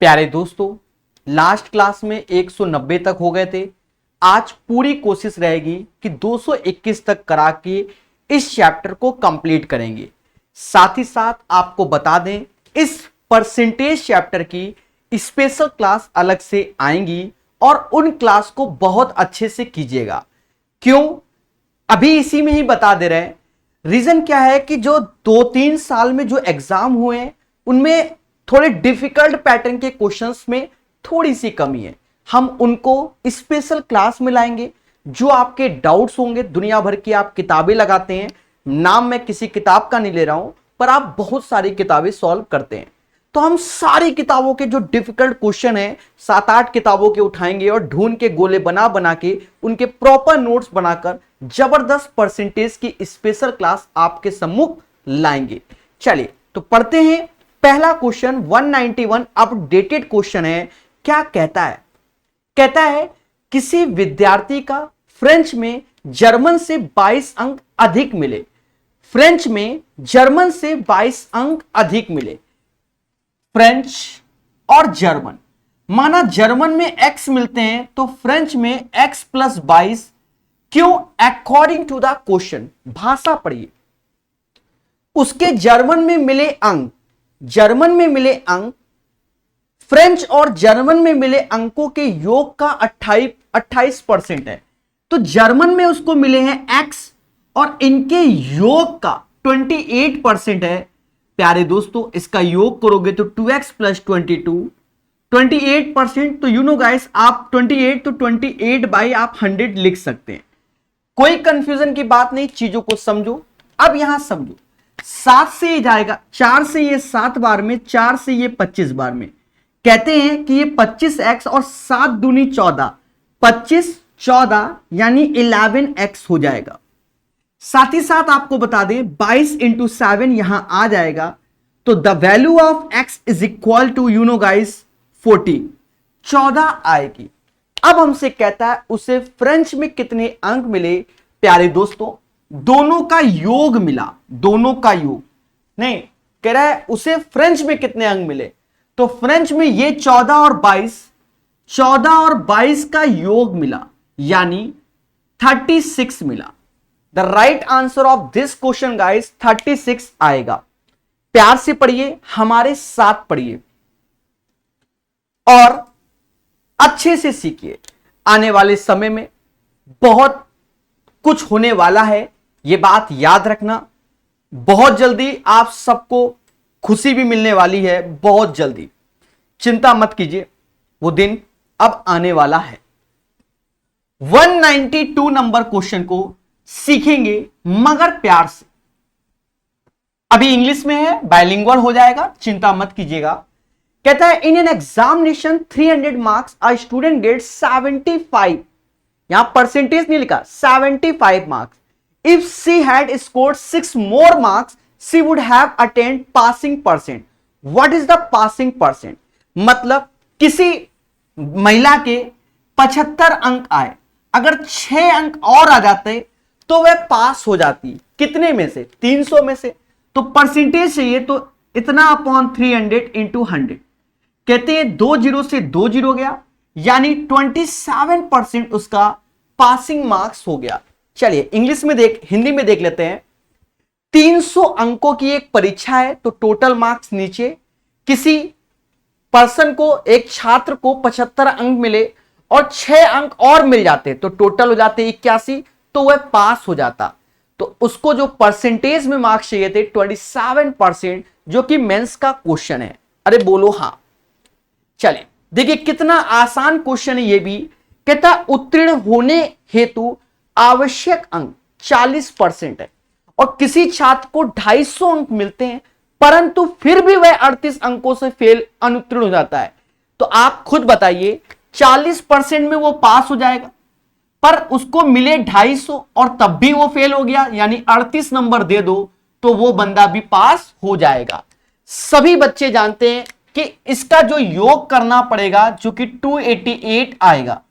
प्यारे दोस्तों, last class में 190 तक हो गए थे। आज पूरी कोशिश रहेगी कि 221 तक करा के इस चैप्टर को कंप्लीट करेंगे। साथ ही साथ आपको बता दें, इस परसेंटेज चैप्टर की स्पेशल क्लास अलग से आएंगी और उन क्लास को बहुत अच्छे से कीजिएगा। क्यों, अभी इसी में ही बता दे रहे हैं। रीजन क्या है कि जो 2-3 साल में जो एग्जाम हुए हैं उनमें थोड़े डिफिकल्ट पैटर्न के क्वेश्चंस में थोड़ी सी कमी है। हम उनको स्पेशल क्लास में लाएंगे। जो आपके डाउट्स होंगे, दुनिया भर की आप किताबें लगाते हैं, नाम मैं किसी किताब का नहीं ले रहा हूं, पर आप बहुत सारी किताबें सॉल्व करते हैं, तो हम सारी किताबों के जो डिफिकल्ट क्वेश्चन है 7-8 किताबों के उठाएंगे और ढूंढ के गोले बना बना के उनके प्रॉपर नोट्स बनाकर जबरदस्त परसेंटेज की स्पेशल क्लास आपके सम्मुख लाएंगे। चलिए तो पढ़ते हैं। पहला क्वेश्चन 191 अपडेटेड क्वेश्चन है। क्या कहता है? कहता है किसी विद्यार्थी का फ्रेंच में जर्मन से 22 अंक अधिक मिले। फ्रेंच में जर्मन से 22 अंक अधिक मिले। फ्रेंच और जर्मन, माना जर्मन में x मिलते हैं तो फ्रेंच में x + 22 क्यों? अकॉर्डिंग टू द क्वेश्चन, भाषा पढ़िए। उसके जर्मन में मिले अंक, जर्मन में मिले अंक फ्रेंच और जर्मन में मिले अंकों के योग का 28% है। तो जर्मन में उसको मिले हैं x और इनके योग का 28% है। प्यारे दोस्तों, इसका योग करोगे तो 2x + 22 28%। तो यू नो गाइस, आप 28 तो 28/100 लिख सकते हैं। कोई कंफ्यूजन की बात नहीं, चीजों को समझो। अब यहां समझो, 7 से ये जाएगा, 4 से ये 7 बार में, 4 से ये 25 बार में। कहते हैं कि ये 25x और 7 दूनी 14, 25 14 यानी 11x हो जाएगा। साथ ही साथ आपको बता दें 22 × 7 यहां आ जाएगा। तो the value of x is equal to you know guys 14, 14 आएगी। अब हमसे कहता है उसे फ्रेंच में कितने अंक मिले। प्यारे दोस्तों, दोनों का योग मिला, दोनों का योग नहीं, कह रहा है उसे फ्रेंच में कितने अंक मिले। तो फ्रेंच में ये 14 और 22, 14 और 22 का योग मिला यानी 36 मिला। The right answer of this question guys 36 आएगा। प्यार से पढ़िए, हमारे साथ पढ़िए और अच्छे से सीखिए। आने वाले समय में बहुत कुछ होने वाला है, यह बात याद रखना। बहुत जल्दी आप सबको खुशी भी मिलने वाली है, बहुत जल्दी। चिंता मत कीजिए, वो दिन अब आने वाला है। 192 नंबर क्वेश्चन को सीखेंगे मगर प्यार से। अभी इंग्लिश में है, बायलिंगुअल हो जाएगा, चिंता मत कीजिएगा। कहता है इन an examination 300 marks a student gate 75, यहां परसेंटेज नहीं लिखा, 75 marks. If she had scored 6 more marks she would have attend passing percent. What is the passing percent? मतलब किसी महिला के 75 अंक आए, अगर 6 अंक और आ जाते तो वह पास हो जाती। कितने में से? 300 में से। तो परसेंटेज चाहिए, तो इतना अपॉन 300 × 100। कहते हैं 2 0 से 2 0 गया यानी 27% उसका पासिंग मार्क्स हो गया। चलिए इंग्लिश में हिंदी में देख लेते हैं। 300 अंकों की एक परीक्षा है, तो टोटल मार्क्स नीचे। किसी पर्सन को, एक छात्र को 75 अंक मिले और 6 अंक और मिल जाते तो टोटल हो जाते 81, तो वह पास हो जाता। तो उसको जो परसेंटेज में मार्क्स चाहिए थे 27%, जो कि मेंस का क्वेश्चन है। अरे बोलो हां। चलिए देखिए कितना आसान क्वेश्चन है ये भी। कहता उत्तीर्ण होने हेतु आवश्यक अंक 40% है और किसी छात्र को 250 अंक मिलते हैं, परंतु फिर भी वह 38 अंकों से फेल, अनुत्तीर्ण हो जाता है। तो आप खुद बताइए, 40% में वो पास हो जाएगा, पर उसको मिले 250 और तब भी वो फेल हो गया, यानी 38 नंबर दे दो तो वो बंदा भी पास हो जाएगा। सभी बच्चे जानते हैं कि इसका जो योग करना पड़ेगा, जो कि 288 आएगा।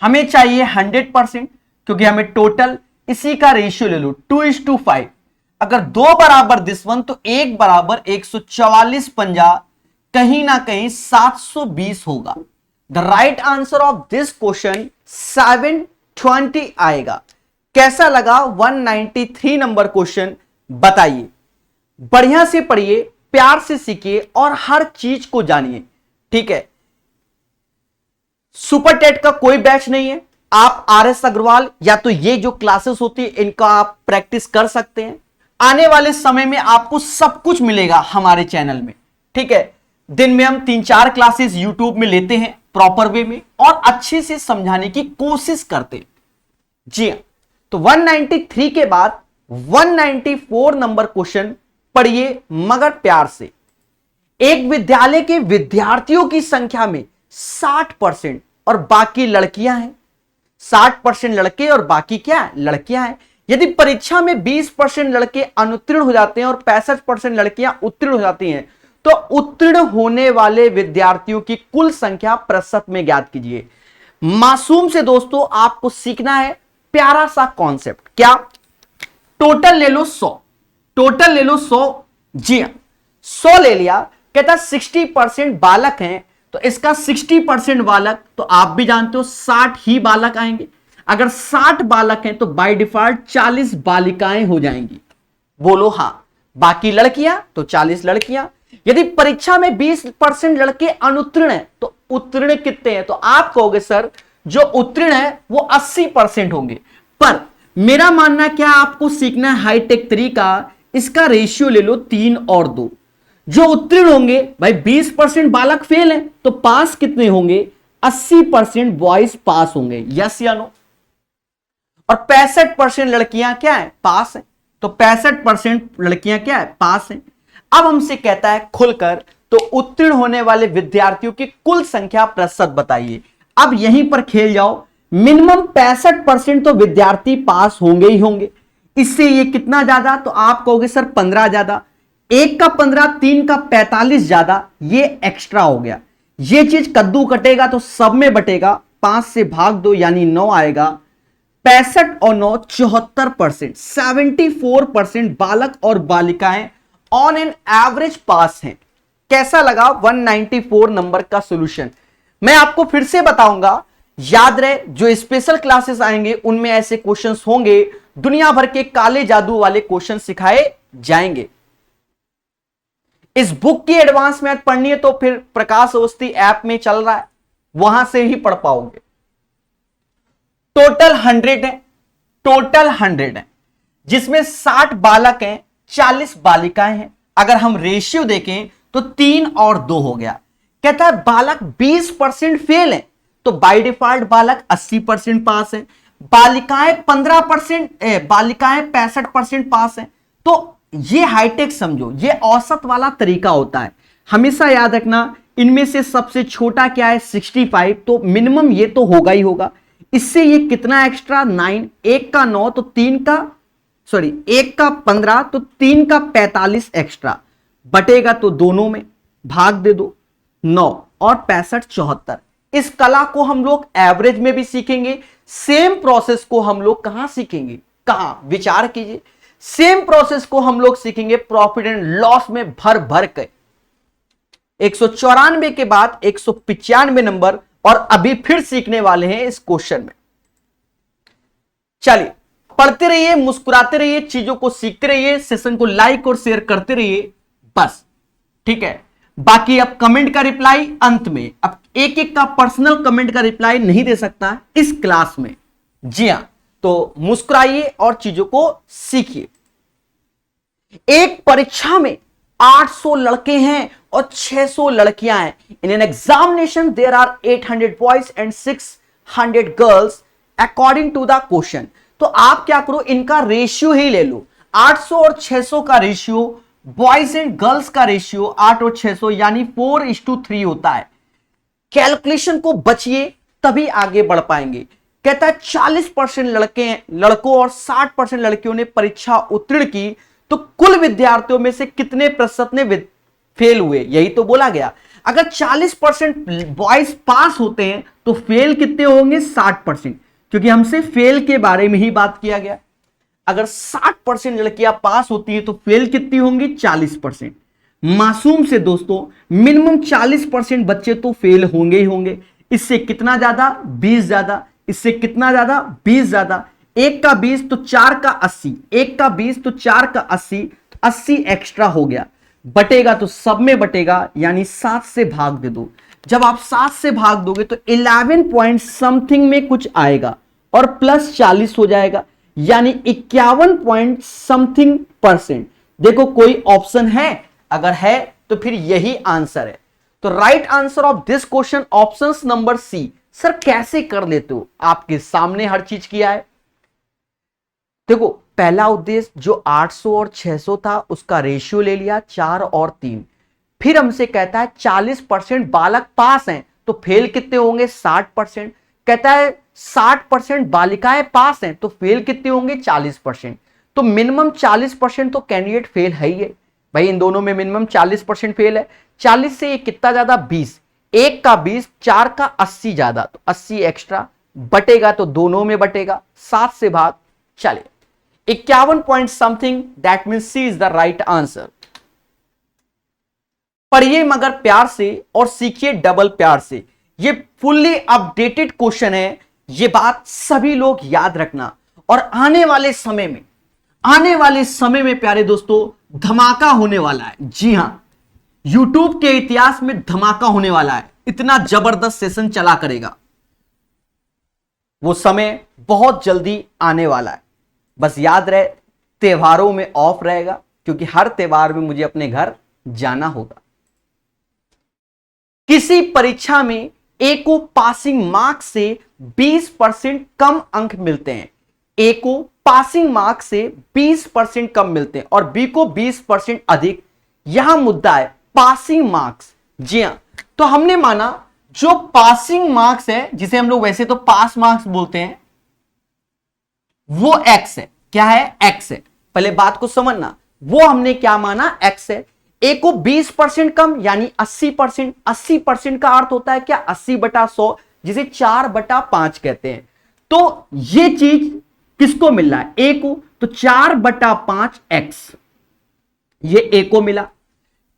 हमें चाहिए 100%, क्योंकि हमें टोटल इसी का रेशियो ले लो 2:5। अगर 2 बराबर दिस वन तो 1 बराबर 144 पंजा कहीं ना कहीं 720 होगा। The right answer of this question 720 आएगा। कैसा लगा 193 नंबर क्वेश्चन बताइए। बढ़िया से पढ़िए, प्यार से सीखिए और हर चीज को जानिए, ठीक है। सुपर टेट का कोई बैच नहीं है, आप RS अग्रवाल या तो ये जो क्लासेस होती है इनका आप प्रैक्टिस कर सकते हैं। आने वाले समय में आपको सब कुछ मिलेगा हमारे चैनल में, ठीक है। दिन में हम 3-4 क्लासेस यूट्यूब में लेते हैं प्रॉपर वे में और अच्छे से समझाने की कोशिश करते हैं। जी हां, तो 193 के बाद 194 नंबर क्वेश्चन पढ़िए मगर प्यार से। एक विद्यालय के विद्यार्थियों की संख्या में 60% और बाकी लड़कियां हैं। 60% लड़के और बाकी क्या है, लड़कियां हैं। यदि परीक्षा में 20% लड़के अनुत्तीर्ण हो जाते हैं और 65% लड़कियां उत्तीर्ण हो जाती हैं, तो उत्तीर्ण होने वाले विद्यार्थियों की कुल संख्या प्रतिशत में ज्ञात कीजिए। मासूम से दोस्तों आपको सीखना है प्यारा सा कॉन्सेप्ट। क्या? टोटल ले लो 100, टोटल ले लो 100। जी हां, 100 ले लिया। कहता 60% बालक हैं, तो इसका 60% बालक, तो आप भी जानते हो 60 ही बालक आएंगे। अगर 60 बालक हैं तो बाय डिफॉल्ट 40 बालिकाएं हो जाएंगी। बोलो हां। बाकी लड़कियां तो 40 लड़कियां। यदि परीक्षा में 20% लड़के अनुत्तीर्ण हैं तो उत्तीर्ण कितने हैं? तो आप कहोगे सर जो उत्तीर्ण है वो 80% होंगे। पर मेरा मानना क्या, आपको सीखना है हाईटेक तरीका। इसका रेशियो ले लो 3 और 2। जो उत्तीर्ण होंगे भाई 20% बालक फेल हैं, तो पास कितने होंगे? 80% बॉयज पास होंगे। यस या नो? और 65% लड़कियां क्या है? पास हैं। तो 65% लड़कियां क्या है? पास हैं। अब हमसे कहता है खुलकर, तो उत्तीर्ण होने वाले विद्यार्थियों की कुल संख्या प्रतिशत बताइए। अब यहीं पर खेल जाओ। मिनिमम 65% तो विद्यार्थी पास होंगे ही होंगे। इससे ये कितना ज्यादा? तो आप कहोगे सर 15 ज्यादा। 1 का 15, 3 का 45 ज्यादा, ये एक्स्ट्रा हो गया। ये चीज कद्दू कटेगा तो सब में बटेगा। 5 से भाग दो यानी 9 आएगा। 65 और 9 74%, 74% बालक और बालिकाएं ऑन एन एवरेज पास हैं। कैसा लगा 194 नंबर का सॉल्यूशन? मैं आपको फिर से बताऊंगा, याद रहे जो स्पेशल क्लासेस आएंगे उनमें ऐसे क्वेश्चंस होंगे, दुनिया भर के काले जादू वाले क्वेश्चन सिखाए जाएंगे। इस बुक की एडवांस मैथ पढ़नी है तो फिर प्रकाश अवस्थी ऐप में चल रहा है, वहां से ही पढ़ पाओगे। टोटल 100 है, टोटल 100 है, जिसमें 60 बालक हैं, 40 बालिकाएं हैं। अगर हम रेशियो देखें तो 3 और 2 हो गया। कहता है बालक 20% फेल हैं, तो बाय डिफॉल्ट बालक 80% पास हैं। बालिकाएं 15%, बालिकाएं 65% पास हैं। तो ये हाईटेक समझो, ये औसत वाला तरीका होता है। हमेशा याद रखना, इनमें से सबसे छोटा क्या है? 65, तो मिनिमम ये तो होगा ही होगा। इससे ये कितना एक्स्ट्रा? 9। 1 का 9 तो 3 का, सॉरी 1 का 15 तो 3 का 45 एक्स्ट्रा, बटेगा तो दोनों में, भाग दे दो। 9 और 65 74। इस कला को हम लोग एवरेज में भी सीखेंगे। सेम प्रोसेस को हम लोग कहां सीखेंगे? कहां? विचार कीजिए। सेम प्रोसेस को हम लोग सीखेंगे प्रॉफिट एंड लॉस में भर भर के। 194 के बाद 195 नंबर, और अभी फिर सीखने वाले हैं इस क्वेश्चन में। चलिए पढ़ते रहिए, मुस्कुराते रहिए, चीजों को सीखते रहिए, सेशन को लाइक और शेयर करते रहिए, बस, ठीक है। बाकी अब कमेंट का रिप्लाई अंत में, अब एक एक का पर्सनल कमेंट का रिप्लाई नहीं दे सकता इस क्लास में। जी हां, तो मुस्कुराइए और चीजों को सीखिए। एक परीक्षा में 800 लड़के हैं और 600 लड़कियां हैं। In an examination there are 800 boys and 600 girls according to the question. तो आप क्या करो, इनका रेशियो ही ले लो। 800 और 600 का रेशियो, बॉयज एंड गर्ल्स का रेशियो 8 और 600 यानी 4:3 होता है। कैलकुलेशन को बचिए तभी आगे बढ़ पाएंगे। कहता है 40% लड़कों और 60% लड़कियों ने परीक्षा उत्तीर्ण की, तो कुल विद्यार्थियों में से कितने प्रतिशत ने फेल हुए? यही तो बोला गया। अगर 40% बॉयज पास होते हैं तो फेल कितने होंगे? 60%, क्योंकि हमसे फेल के बारे में ही बात किया गया। अगर 60% लड़कियां पास होती हैं तो फेल कितनी होंगी? 40%। मासूम से दोस्तों मिनिमम 40% बच्चे तो फेल होंगे ही होंगे। इससे कितना ज्यादा? 20 ज्यादा। इससे कितना ज्यादा? 20 ज्यादा। 1 का 20 तो 4 का 80, 1 का 20 तो 4 का 80, तो 80 एक्स्ट्रा हो गया। बटेगा तो सब में बटेगा, यानी 7 से भाग दे दो। जब आप 7 से भाग दोगे तो 11 पॉइंट समथिंग में कुछ आएगा और प्लस 40 हो जाएगा, यानी 51 पॉइंट समथिंग %। देखो कोई ऑप्शन है? अगर है तो फिर यही आंसर है। तो right answer of this question option number C. Sir कैसे कर लेते हो? आपके सामने हर चीज किया है। देखो पहला उद्देश्य जो 800 और 600 था उसका रेशियो ले लिया 4 और 3। फिर हमसे कहता है 40% बालक पास हैं, तो फेल कितने होंगे? 60%। कहता है 60% बालिकाएं पास हैं, तो फेल कितने होंगे? 40%। तो मिनिमम 40% तो कैंडिडेट फेल है ही है भाई। इन दोनों में मिनिमम 40% फेल है। 40 से ये कितना ज्यादा? 20। 1 का 20, 4 का 80 ज्यादा, तो 80 एक्स्ट्रा। बटेगा तो दोनों में बटेगा, 7 से भाग। चलिए 51 point something, that mean C is the right answer. पढ़िए मगर प्यार से और सीखिए डबल प्यार से। ये फुल्ली अपडेटेड क्वेश्चन है, ये बात सभी लोग याद रखना। और आने वाले समय में प्यारे दोस्तों धमाका होने वाला है। जी हां, यूट्यूब के इतिहास में धमाका होने वाला है। इतना जबरदस्त सेशन चला करेगा, वो समय बहुत जल्दी आने वाला है। बस याद रहे त्योहारों में ऑफ रहेगा, क्योंकि हर त्योहार में मुझे अपने घर जाना होगा। किसी परीक्षा में ए को पासिंग मार्क्स से 20% कम अंक मिलते हैं। ए को पासिंग मार्क्स से 20% कम मिलते हैं और बी को 20% अधिक। यहां मुद्दा है पासिंग मार्क्स। जी हां, तो हमने माना जो पासिंग मार्क्स है, जिसे हम लोग वैसे तो पास मार्क्स बोलते हैं, वो एक्स है। क्या है? एक्स है। पहले बात को समझना, वो हमने क्या माना? एक्स है। ए को 20% कम यानी 80%। 80% का अर्थ होता है क्या? 80/100, जिसे 4/5 कहते हैं। तो ये चीज किसको मिल रहा है? ए को। तो 4/5 एक्स, ये ए को मिला।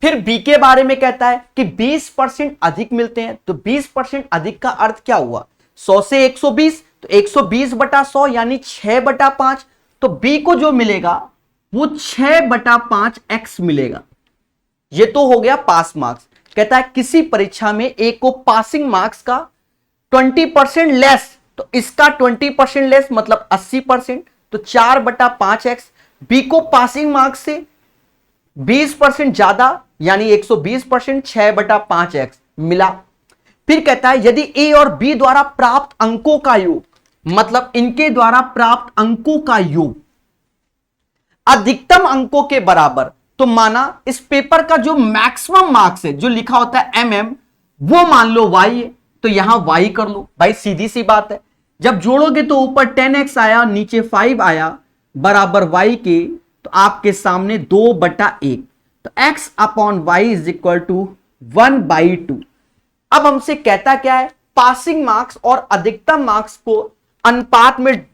फिर बी के बारे में कहता है कि 20% अधिक मिलते हैं। तो 20% अधिक का अर्थ क्या हुआ? 100 से 120, तो 120/100 यानी 6/5। तो बी को जो मिलेगा वो 6/5 एक्स मिलेगा। ये तो हो गया पास मार्क्स। कहता है किसी परीक्षा में ए को पासिंग मार्क्स का 20% लेस, तो इसका 20% लेस मतलब 80%, तो 4/5 एक्स। बी को पासिंग मार्क्स से 20% ज्यादा यानी 120%, 6/5 एक्स मिला। फिर कहता है यदि ए और बी द्वारा प्राप्त अंकों का योग, मतलब इनके द्वारा प्राप्त अंकों का योग अधिकतम अंकों के बराबर, तो माना इस पेपर का जो मैक्सिमम मार्क्स है, जो लिखा होता है mm, वो मान लो y है, तो यहां y कर लो भाई। सीधी सी बात है, जब जोड़ोगे तो ऊपर 10x आया, नीचे 5 आया, बराबर y के, तो आपके सामने 2/1, तो x upon y is equal to 1/2। अब हमसे कहता क्या है? पासिंग मार्क्स और अधिकतम मार्क्स को अनुपात में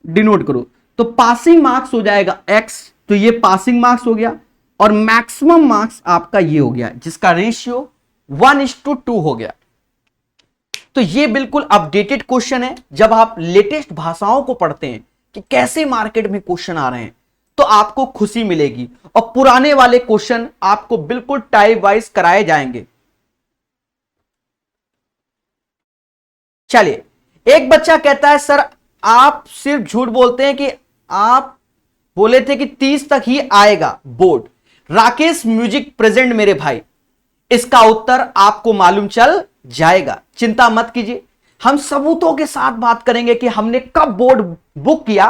डिनोट करो। तो पासिंग मार्क्स हो जाएगा x, तो ये पासिंग मार्क्स हो गया, और मैक्सिमम मार्क्स आपका ये हो गया, जिसका रेशियो 1:2 हो गया। तो ये बिल्कुल अपडेटेड क्वेश्चन है। जब आप लेटेस्ट भाषाओं को पढ़ते हैं कि कैसे मार्केट में क्वेश्चन आ रहे हैं, तो आपको खुशी मिलेगी। और पुराने वाले क्वेश्चन आपको बिल्कुल टाइप वाइज कराए जाएंगे। चलिए, एक बच्चा कहता है सर आप सिर्फ झूठ बोलते हैं कि आप बोले थे कि 30 तक ही आएगा बोर्ड। राकेश म्यूजिक प्रेजेंट मेरे भाई, इसका उत्तर आपको मालूम चल जाएगा, चिंता मत कीजिए। हम सबूतों के साथ बात करेंगे कि हमने कब बोर्ड बुक किया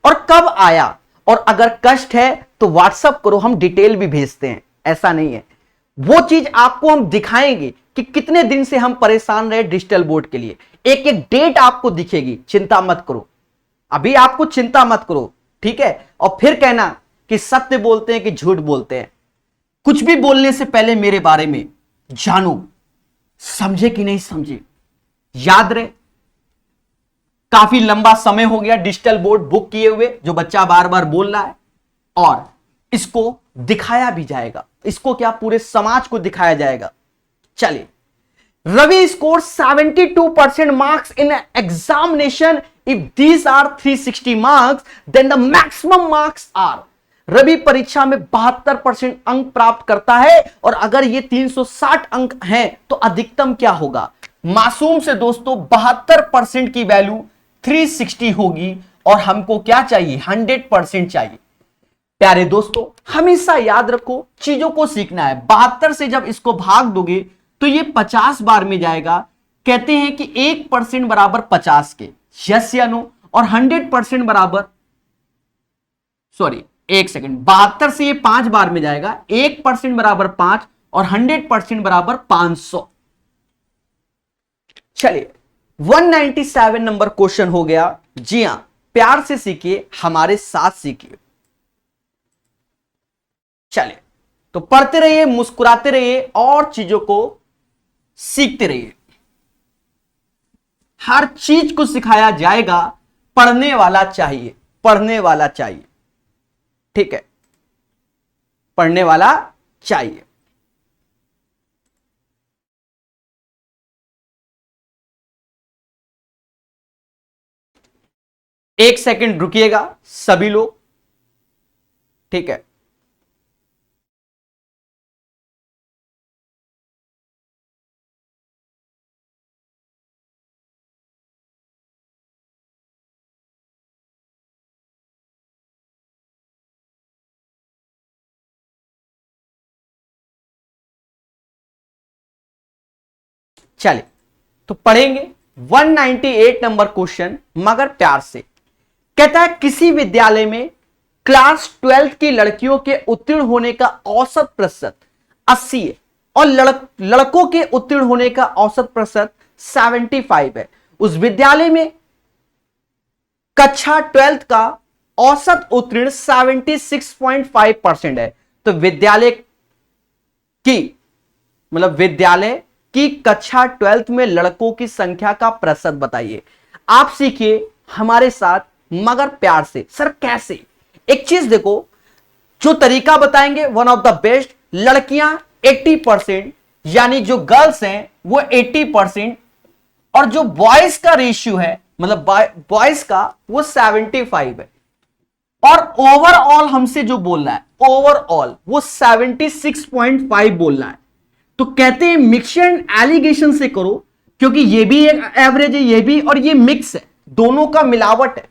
और कब आया। और अगर कष्ट है तो व्हाट्सअप करो, हम डिटेल भी भेजते हैं, ऐसा नहीं है। वो चीज आपको हम दिखाएंगे कि कितने दिन से हम परेशान रहे डिजिटल बोर्ड के लिए। एक एक डेट आपको दिखेगी, चिंता मत करो, अभी आपको चिंता मत करो, ठीक है। और फिर कहना कि सत्य बोलते हैं कि झूठ बोलते हैं। कुछ भी बोलने से पहले मेरे बारे में जानो, समझे कि नहीं समझे। याद रहे, काफी लंबा समय हो गया डिजिटल बोर्ड बुक किए हुए, जो बच्चा बार बार बोल रहा है, और इसको दिखाया भी जाएगा। इसको क्या पूरे समाज को दिखाया जाएगा। चलिए, Ravi score 72% marks in examination. If these are 360 marks, then the maximum marks are. Ravi परीक्षा में 72% अंक प्राप्त करता है, और अगर ये 360 अंक हैं तो अधिकतम क्या होगा। मासूम से दोस्तों 72% की वैल्यू 360 होगी, और हमको क्या चाहिए, 100% चाहिए। प्यारे दोस्तों, हमेशा याद रखो, चीजों को सीखना है। 72 से जब इसको भाग दोगे तो ये 50 बार में जाएगा। कहते हैं कि 1% बराबर 50 के, यस या नो, और 100% बराबर, सॉरी 1 सेकंड, 72 से ये 5 बार में जाएगा, 1% बराबर 5 और 100% बराबर 500। चलिए, 197 नंबर क्वेश्चन हो गया। जी हां, प्यार से सीखिए, हमारे साथ सीखिए। चलिए, तो पढ़ते रहिए, मुस्कुराते रहिए और चीजों को सीखते रहिए। हर चीज को सिखाया जाएगा, पढ़ने वाला चाहिए, पढ़ने वाला चाहिए, ठीक है, पढ़ने वाला चाहिए। एक सेकंड रुकिएगा सभी लोग, ठीक है। चलिए, तो पढ़ेंगे 198 नंबर क्वेश्चन, मगर प्यार से। कहता है किसी विद्यालय में क्लास 12 की लड़कियों के उत्तीर्ण होने का औसत प्रतिशत 80 है, और लड़कों के उत्तीर्ण होने का औसत प्रतिशत 75 है। उस विद्यालय में कक्षा 12 का औसत उत्तीर्ण 76.5% है। तो विद्यालय की कक्षा 12 में लड़कों की संख्या का प्रतिशत बताइए। आप सीखिए हमारे साथ, मगर प्यार से। सर कैसे? एक चीज देखो, जो तरीका बताएंगे वन ऑफ द बेस्ट। लड़कियां 80%, यानी जो गर्ल्स हैं वो 80%, और जो बॉयज का रेशियो है, मतलब बॉयज का, वो 75 है। और ओवरऑल हमसे जो बोल रहा है, ओवरऑल वो 76.5 बोल रहा है। तो कहते हैं मिक्स एंड एलिगेशन से करो, क्योंकि ये भी एक एवरेज है, ये भी, और ये मिक्स है, दोनों का मिलावट है।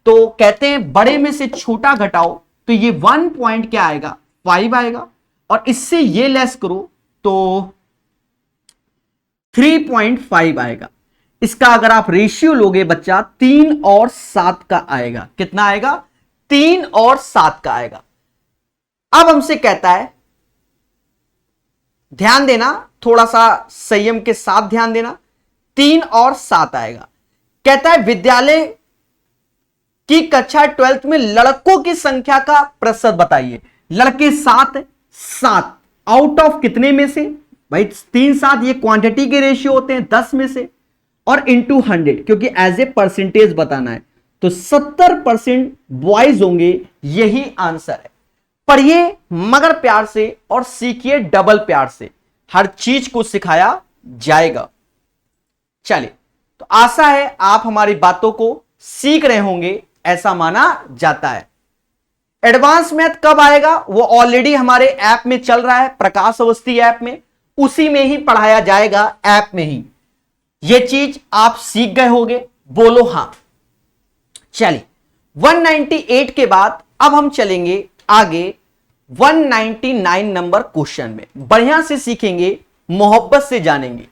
तो कहते हैं बड़े में से छोटा घटाओ, तो ये 1 पॉइंट क्या आएगा, 5 आएगा, और इससे ये लेस करो तो 3.5 आएगा। इसका अगर आप रेशियो लोगे बच्चा, 3 और 7 का आएगा। कितना आएगा? 3 और 7 का आएगा। अब हमसे कहता है, ध्यान देना, थोड़ा सा संयम के साथ ध्यान देना, 3 और 7 आएगा। कहता है विद्यालय की कक्षा 12 में लड़कों की संख्या का प्रतिशत बताइए। लड़के 7 आउट ऑफ कितने में से भाई? 3 7 ये क्वांटिटी के रेशियो होते हैं 10 में से, और इंटू 100, क्योंकि एज ए परसेंटेज बताना है। तो 70% बॉयज होंगे, यही आंसर है। पढ़िए मगर प्यार से, और सीखिए डबल प्यार से। हर चीज को सिखाया जाएगा। चलिए, तो आशा है आप हमारी बातों को सीख रहे होंगे, ऐसा माना जाता है। एडवांस मैथ कब आएगा? वो ऑलरेडी हमारे ऐप में चल रहा है, प्रकाश अवस्थी ऐप में, उसी में ही पढ़ाया जाएगा, ऐप में ही। ये चीज आप सीख गए होंगे, बोलो हां। चलिए, 198 के बाद अब हम चलेंगे आगे 199 नंबर क्वेश्चन में। बढ़िया से सीखेंगे, मोहब्बत से जानेंगे।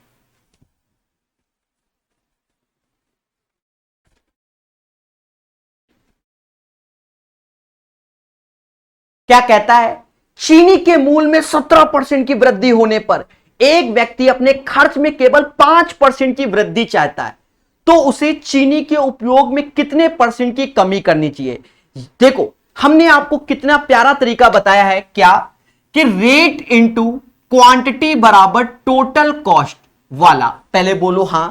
क्या कहता है? चीनी के मूल्य में 17% की वृद्धि होने पर एक व्यक्ति अपने खर्च में केवल 5% की वृद्धि चाहता है, तो उसे चीनी के उपयोग में कितने % की कमी करनी चाहिए? देखो, हमने आपको कितना प्यारा तरीका बताया है, क्या कि रेट इनटू क्वांटिटी बराबर टोटल कॉस्ट वाला। पहले बोलो हां।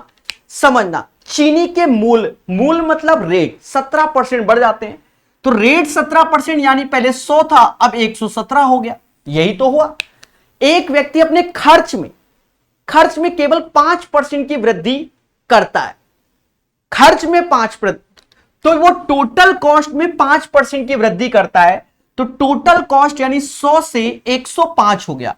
समझना, चीनी के मूल मतलब रेट 17% बढ़ जाते हैं, तो रेट 17%, यानी पहले 100 था, अब 117 हो गया। यही तो हुआ। एक व्यक्ति अपने खर्च में केवल 5% की वृद्धि करता है, खर्च में 5%, तो वो टोटल कॉस्ट में 5% की वृद्धि करता है, तो टोटल कॉस्ट यानी 100 से 105 हो गया।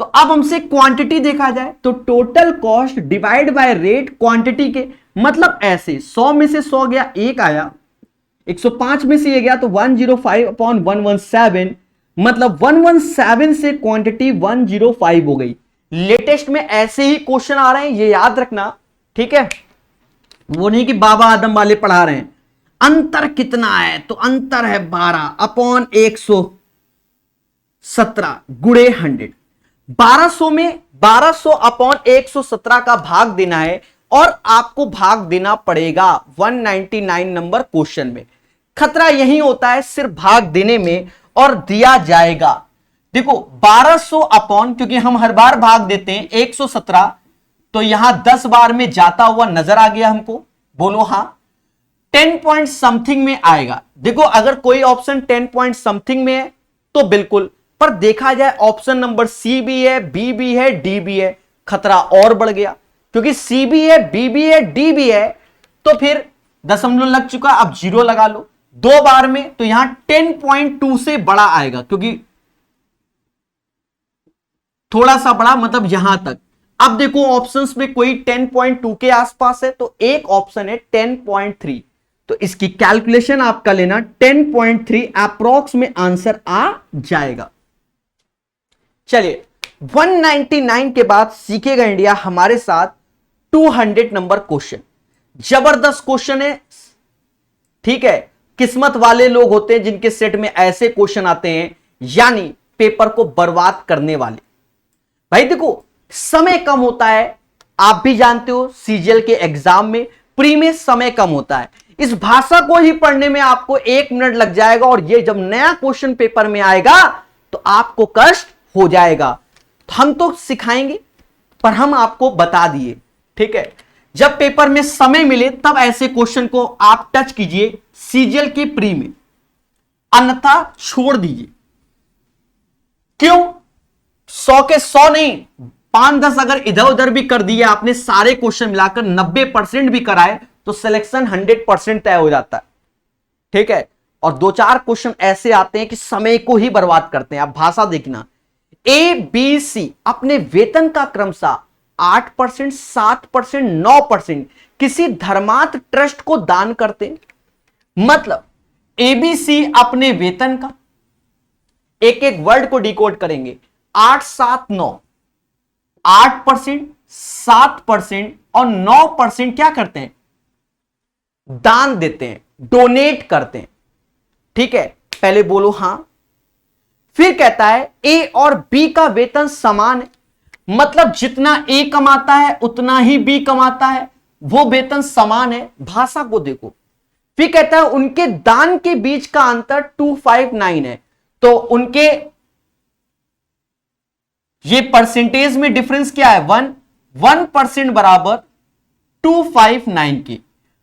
तो अब हमसे क्वांटिटी देखा जाए तो total cost divide by rate quantity के, मतलब ऐसे 100 में से 100 गया, एक आया, 105 में से ये गया तो 105/117, मतलब 117 से क्वांटिटी 105 हो गई। लेटेस्ट में ऐसे ही क्वेश्चन आ रहे हैं, ये याद रखना, ठीक है, वो नहीं कि बाबा आदम वाले पढ़ा रहे हैं। अंतर कितना है, तो अंतर है 12/117 गुणे 100। 1200 में 1200/117 का भाग देना है और आपको भाग देना पड़ेगा 199 नंबर क्वेश्चन में। खतरा यही होता है सिर्फ भाग देने में, और दिया जाएगा। देखो 1200 अपॉन, क्योंकि हम हर बार भाग देते हैं 117, तो यहां 10 बार में जाता हुआ नजर आ गया हमको, बोलो हां। 10 पॉइंट समथिंग में आएगा। देखो अगर कोई ऑप्शन 10 पॉइंट समथिंग में है तो बिल्कुल, पर देखा जाए ऑप्शन नंबर सी भी है, बी भी है, डी भी है, खतरा और बढ़ गया, क्योंकि सी भी है, बी भी है, डी भी है, तो फिर दशमलव लग चुका, अब 0 लगा लो 2 बार में, तो यहां 10.2 से बड़ा आएगा, क्योंकि थोड़ा सा बड़ा मतलब यहां तक। अब देखो ऑप्शंस में कोई 10.2 के आसपास है, तो एक ऑप्शन है 10.3, तो इसकी कैलकुलेशन आपका लेना 10.3 अप्रोक्स में आंसर आ जाएगा। चलिए 199 के बाद सीखेगा इंडिया हमारे साथ 200 नंबर क्वेश्चन। जबरदस्त क्वेश्चन है, ठीक है, किस्मत वाले लोग होते हैं जिनके सेट में ऐसे क्वेश्चन आते हैं, यानी पेपर को बर्बाद करने वाले। भाई देखो समय कम होता है, आप भी जानते हो सीजीएल के एग्जाम में प्री में समय कम होता है, इस भाषा को ही पढ़ने में आपको 1 मिनट लग जाएगा, और ये जब नया क्वेश्चन पेपर में आएगा तो आपको कष्ट हो जाएगा। हम तो सिखाएंगे, पर हम आपको बता दिए, ठीक है, जब पेपर में समय मिले तब ऐसे क्वेश्चन को आप टच कीजिए सीजीएल के प्री में, अन्यथा छोड़ दीजिए। क्यों? 100 के 100 नहीं, 5-10 अगर इधर उधर भी कर दिए आपने, सारे क्वेश्चन मिलाकर 90% भी कराए तो सिलेक्शन 100% तय हो जाता है, ठीक है। और 2-4 क्वेश्चन ऐसे आते हैं कि समय को ही बर्बाद करते हैं। आप भाषा देखना, ए बी सी अपने वेतन का क्रमशः 8%, 7%, 9% किसी धर्मार्थ ट्रस्ट को दान करते हैं। मतलब एबीसी अपने वेतन का, एक एक वर्ड को डिकोड करेंगे, 8, 7, 9, 8%, 7% और 9% क्या करते हैं, दान देते हैं, डोनेट करते हैं, ठीक है। पहले बोलो हां। फिर कहता है ए और बी का वेतन समान है, मतलब जितना ए कमाता है उतना ही बी कमाता है, वो वेतन समान है। भाषा को देखो। फिर कहता है उनके दान के बीच का अंतर 259 है, तो उनके ये परसेंटेज में डिफरेंस क्या है, 1% बराबर 259 की,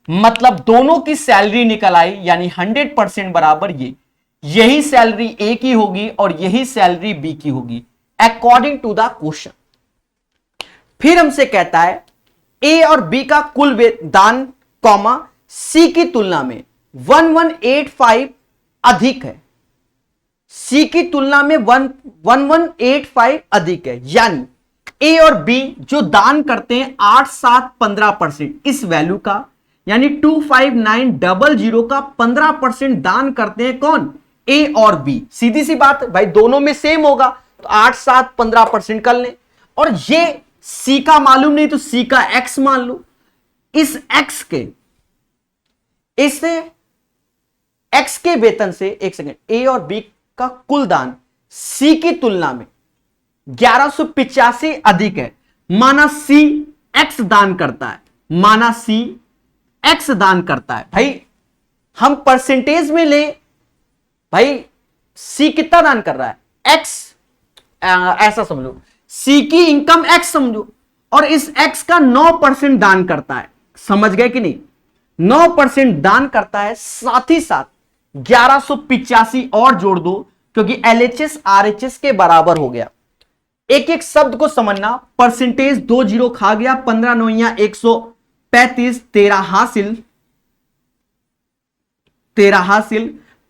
मतलब दोनों की सैलरी निकल आई, यानी 100% बराबर यही सैलरी ए की होगी और यही सैलरी बी की होगी, अकॉर्डिंग टू द क्वेश्चन। फिर हमसे कहता है ए और बी का कुल दान कॉमा सी की तुलना में 1185 अधिक है, सी की तुलना में 1185 अधिक है, यानी ए और बी जो दान करते हैं 8, 7, 15% इस वैल्यू का, यानी 25900 का 15% दान करते हैं कौन, ए और बी। सीधी सी बात है भाई, दोनों में सेम होगा तो 8, 7, 15% कर लें, और ये सी का मालूम नहीं तो सी का एक्स मान लो। इस एक्स के, इस एक्स के वेतन से, एक सेकेंड, ए और बी का कुल दान सी की तुलना में 1185 अधिक है, माना सी एक्स दान करता है, माना सी एक्स दान करता है। भाई हम परसेंटेज में ले, भाई सी कितना दान कर रहा है, एक्स, ऐसा समझो सी की इनकम एक्स समझो, और इस एक्स का 9% दान करता है, समझ गए कि नहीं, 9% दान करता है, साथ ही साथ 1185 और जोड़ दो, क्योंकि एलएचएस आरएचएस के बराबर हो गया। एक एक शब्द को समझना। परसेंटेज 2 जीरो खा गया, 15 नौया 135, 13 हासिल,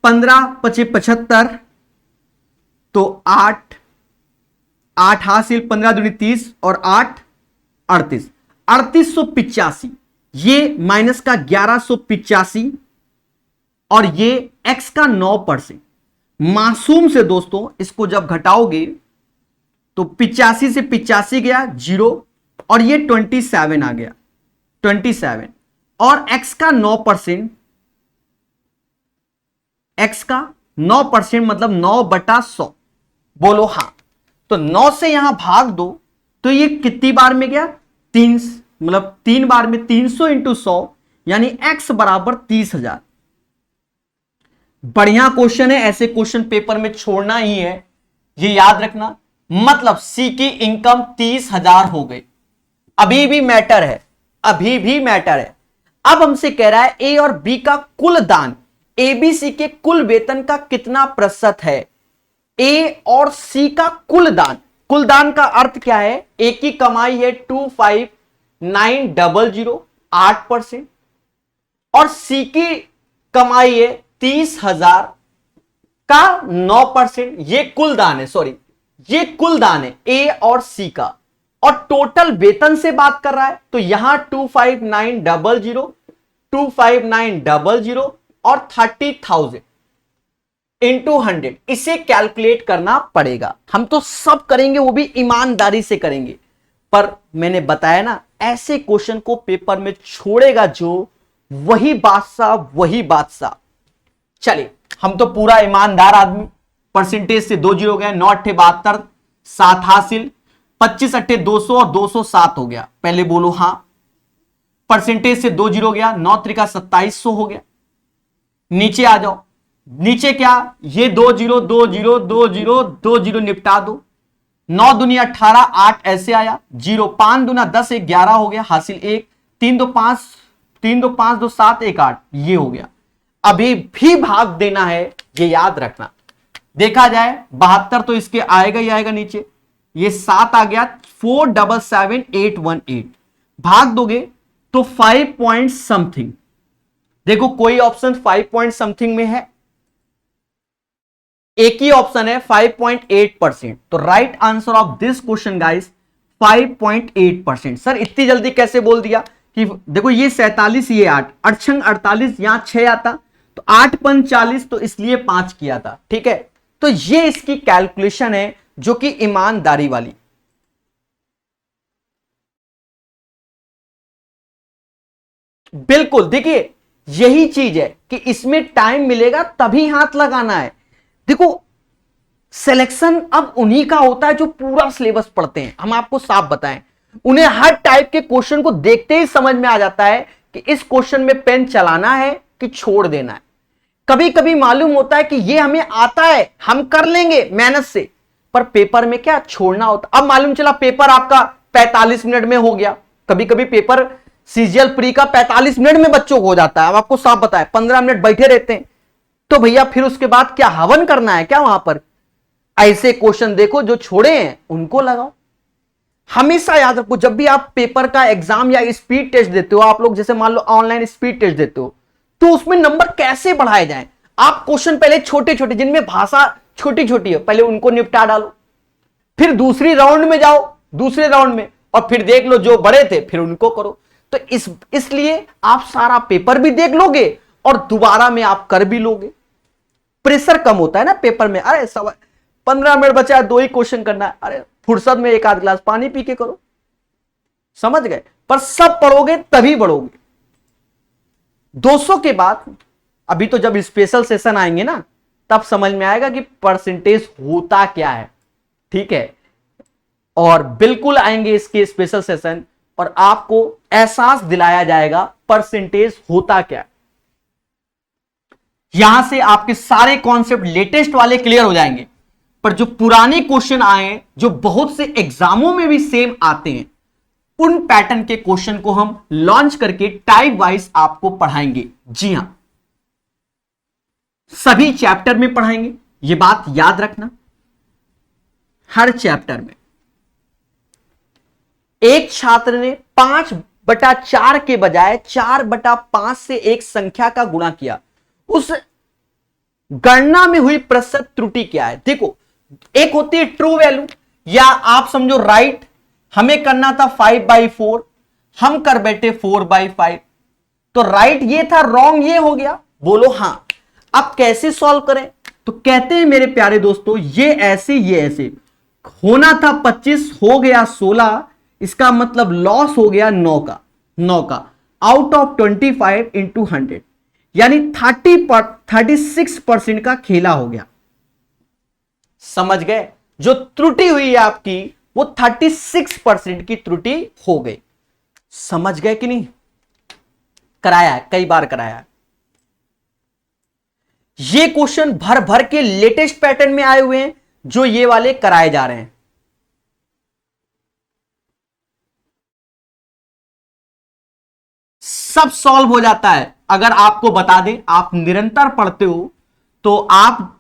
15 पचे 75, तो 8 हासिल, 15 दूनी 30 और 8 38, 3885। ये माइनस का 1185 और ये एक्स का 9%। मासूम से दोस्तों इसको जब घटाओगे तो 85 से 85 गया जीरो और ये 27 आ गया, 27 और एक्स का 9%, एक्स का 9% मतलब 9/100। बोलो हां। तो 9 से यहां भाग दो तो ये कितनी बार में गया, 3, मतलब 3 बार में। 300 इंटू 100 यानी एक्स बराबर 30,000। बढ़िया क्वेश्चन है, ऐसे क्वेश्चन पेपर में छोड़ना ही है, ये याद रखना। मतलब सी की इनकम 30,000 हो गई। अभी भी मैटर है, अभी भी मैटर है। अब हमसे कह रहा है ए और बी का कुल दान एबीसी के कुल वेतन का कितना प्रतिशत है। ए और सी का कुल दान, कुल दान का अर्थ क्या है, ए की कमाई है 25,900 8% और सी की कमाई है 30,000 का 9%। ये कुल दान है, सॉरी ये कुल दान है ए और सी का। और टोटल वेतन से बात कर रहा है तो यहां 25900 और 30,000 इंटू 100, इसे कैलकुलेट करना पड़ेगा। हम तो सब करेंगे, वो भी ईमानदारी से करेंगे। पर मैंने बताया ना, ऐसे क्वेश्चन को पेपर में छोड़ेगा जो, वही बादशाह। चलिए, हम तो पूरा ईमानदार आदमी। परसेंटेज से 2 जीरो गए, 9 8 72, 7 हासिल, 25 8 200 और 207 हो गया। पहले बोलो हां। परसेंटेज से 2 जीरो गया, 9 त्रिका 2700 हो गया। नीचे आ जाओ, नीचे क्या, ये 2 जीरो 2 जीरो 2 जीरो 2 जीरो निपटा दो। 9 दूनी 18, 8 ऐसे आया, जीरो 5 दूना 10, 11 हो गया, हासिल 1, 3 2 5, 3 2 5 2 7 1 8, ये हो गया। अभी भी भाग देना है, ये याद रखना। देखा जाए 72 तो इसके आएगा ही आएगा नीचे, ये 7 आ गया, 477818। भाग दोगे तो 5 पॉइंट समथिंग। देखो कोई ऑप्शन 5 पॉइंट समथिंग में है, एक ही ऑप्शन है 5.8%। तो right answer of this question guys 5.8%। Sir इतनी जल्दी कैसे बोल दिया कि देखो ये 47, ये 8, 8 48, यहां 6 आता तो 8 5 40, तो इसलिए 5 किया था। ठीक है, तो ये इसकी कैलकुलेशन है जो कि ईमानदारी वाली। बिल्कुल, देखिए यही चीज है कि इसमें टाइम मिलेगा तभी हाथ लगाना है। देखो सिलेक्शन अब उन्हीं का होता है जो पूरा सिलेबस पढ़ते हैं। हम आपको साफ बताएं, उन्हें हर टाइप के क्वेश्चन को देखते ही समझ में आ जाता है कि इस क्वेश्चन में पेन चलाना है कि छोड़ देना है। कभी कभी मालूम होता है कि ये हमें आता है, हम कर लेंगे मेहनत से, पर पेपर में क्या छोड़ना होता। अब मालूम चला पेपर आपका 45 मिनट में हो गया। कभी कभी पेपर सीजीएल प्री का 45 मिनट में बच्चों को हो जाता है। अब आपको साफ बताया 15 मिनट बैठे रहते हैं, तो भैया फिर उसके बाद क्या हवन करना है क्या वहां पर। ऐसे क्वेश्चन देखो जो छोड़े हैं उनको लगाओ। हमेशा याद रखो, जब भी आप पेपर का एग्जाम या स्पीड टेस्ट देते हो, आप लोग जैसे मान लो ऑनलाइन स्पीड टेस्ट देते हो, तो उसमें नंबर कैसे बढ़ाए जाएं। आप क्वेश्चन पहले छोटे छोटे, जिनमें भाषा छोटी छोटी है, पहले उनको निपटा डालो, फिर दूसरी राउंड में जाओ, दूसरे राउंड में, और फिर देख लो जो बड़े थे फिर उनको करो। तो इसलिए आप सारा पेपर भी देख लोगे और दोबारा में आप कर भी लोगे। प्रेशर कम होता है ना पेपर में। अरे 15 मिनट बचा है, 2 ही क्वेश्चन करना है, अरे फुर्सत में 1 आध गिलास पानी पी के करो। समझ गए। पर सब पढ़ोगे तभी बढ़ोगे। 200 के बाद अभी तो जब स्पेशल सेशन आएंगे ना, तब समझ में आएगा कि परसेंटेज होता क्या है। ठीक है, और बिल्कुल आएंगे इसके स्पेशल सेशन और आपको एहसास दिलाया जाएगा परसेंटेज होता क्या है। यहां से आपके सारे कॉन्सेप्ट लेटेस्ट वाले क्लियर हो जाएंगे। पर जो पुराने क्वेश्चन आए, जो बहुत से एग्जामों में भी सेम आते हैं, उन पैटर्न के क्वेश्चन को हम लॉन्च करके टाइप वाइज आपको पढ़ाएंगे। जी हां, सभी चैप्टर में पढ़ाएंगे, यह बात याद रखना। हर चैप्टर में एक छात्र ने 5/4 के बजाय 4/5 से एक संख्या का गुणा किया, उस गणना में हुई प्रतिशत त्रुटि क्या है? देखो, एक होती है ट्रू वैल्यू, या आप समझो राइट, हमें करना था 5/4, हम कर बैठे 4/5, तो राइट ये था, रॉन्ग ये हो गया। बोलो हां। अब कैसे सॉल्व करें? तो कहते हैं मेरे प्यारे दोस्तों, ये ऐसे होना था 25, हो गया 16, इसका मतलब लॉस हो गया 9 का आउट ऑफ 25 इंटू 100, यानी 36% का खेला हो गया। समझ गए? जो त्रुटि हुई है आपकी वो 36% की त्रुटि हो गई। समझ गए कि नहीं? कराया है, कई बार कराया है। ये क्वेश्चन भर भर के लेटेस्ट पैटर्न में आए हुए हैं, जो ये वाले कराए जा रहे हैं। सब सॉल्व हो जाता है अगर आपको बता दें, आप निरंतर पढ़ते हो तो आप।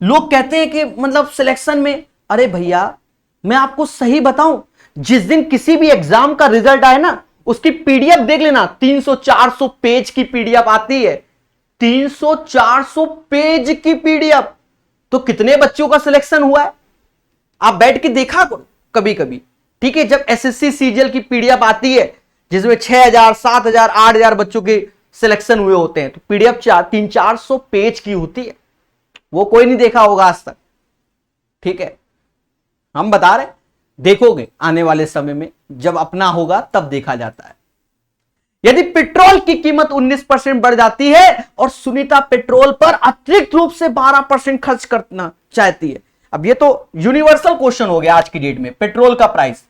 लोग कहते हैं कि मतलब सिलेक्शन में, अरे भैया मैं आपको सही बताऊं, जिस दिन किसी भी एग्जाम का रिजल्ट आए ना, उसकी पीडीएफ देख लेना, 300-400 पेज की पीडीएफ आती है। 300-400 पेज की पीडीएफ, तो कितने बच्चों का सिलेक्शन हुआ है? आप बैठ के देखा कभी कभी, ठीक है? जब एसएससी सीजीएल की पीडीएफ आती है जिसमें 6000, 7000, 8000 बच्चों के सिलेक्शन हुए होते हैं, तो पीडीएफ 300-400 पेज की होती है। वो कोई नहीं देखा होगा आज तक, ठीक है? हम बता रहे, देखोगे आने वाले समय में, जब अपना होगा तब देखा जाता है। यदि पेट्रोल की कीमत 19% बढ़ जाती है और सुनीता पेट्रोल पर अतिरिक्त रूप से 12% खर्च करना चाहती है, अब ये तो यूनिवर्सल क्वेश्चन हो गया आज की डेट में, पेट्रोल का प्राइस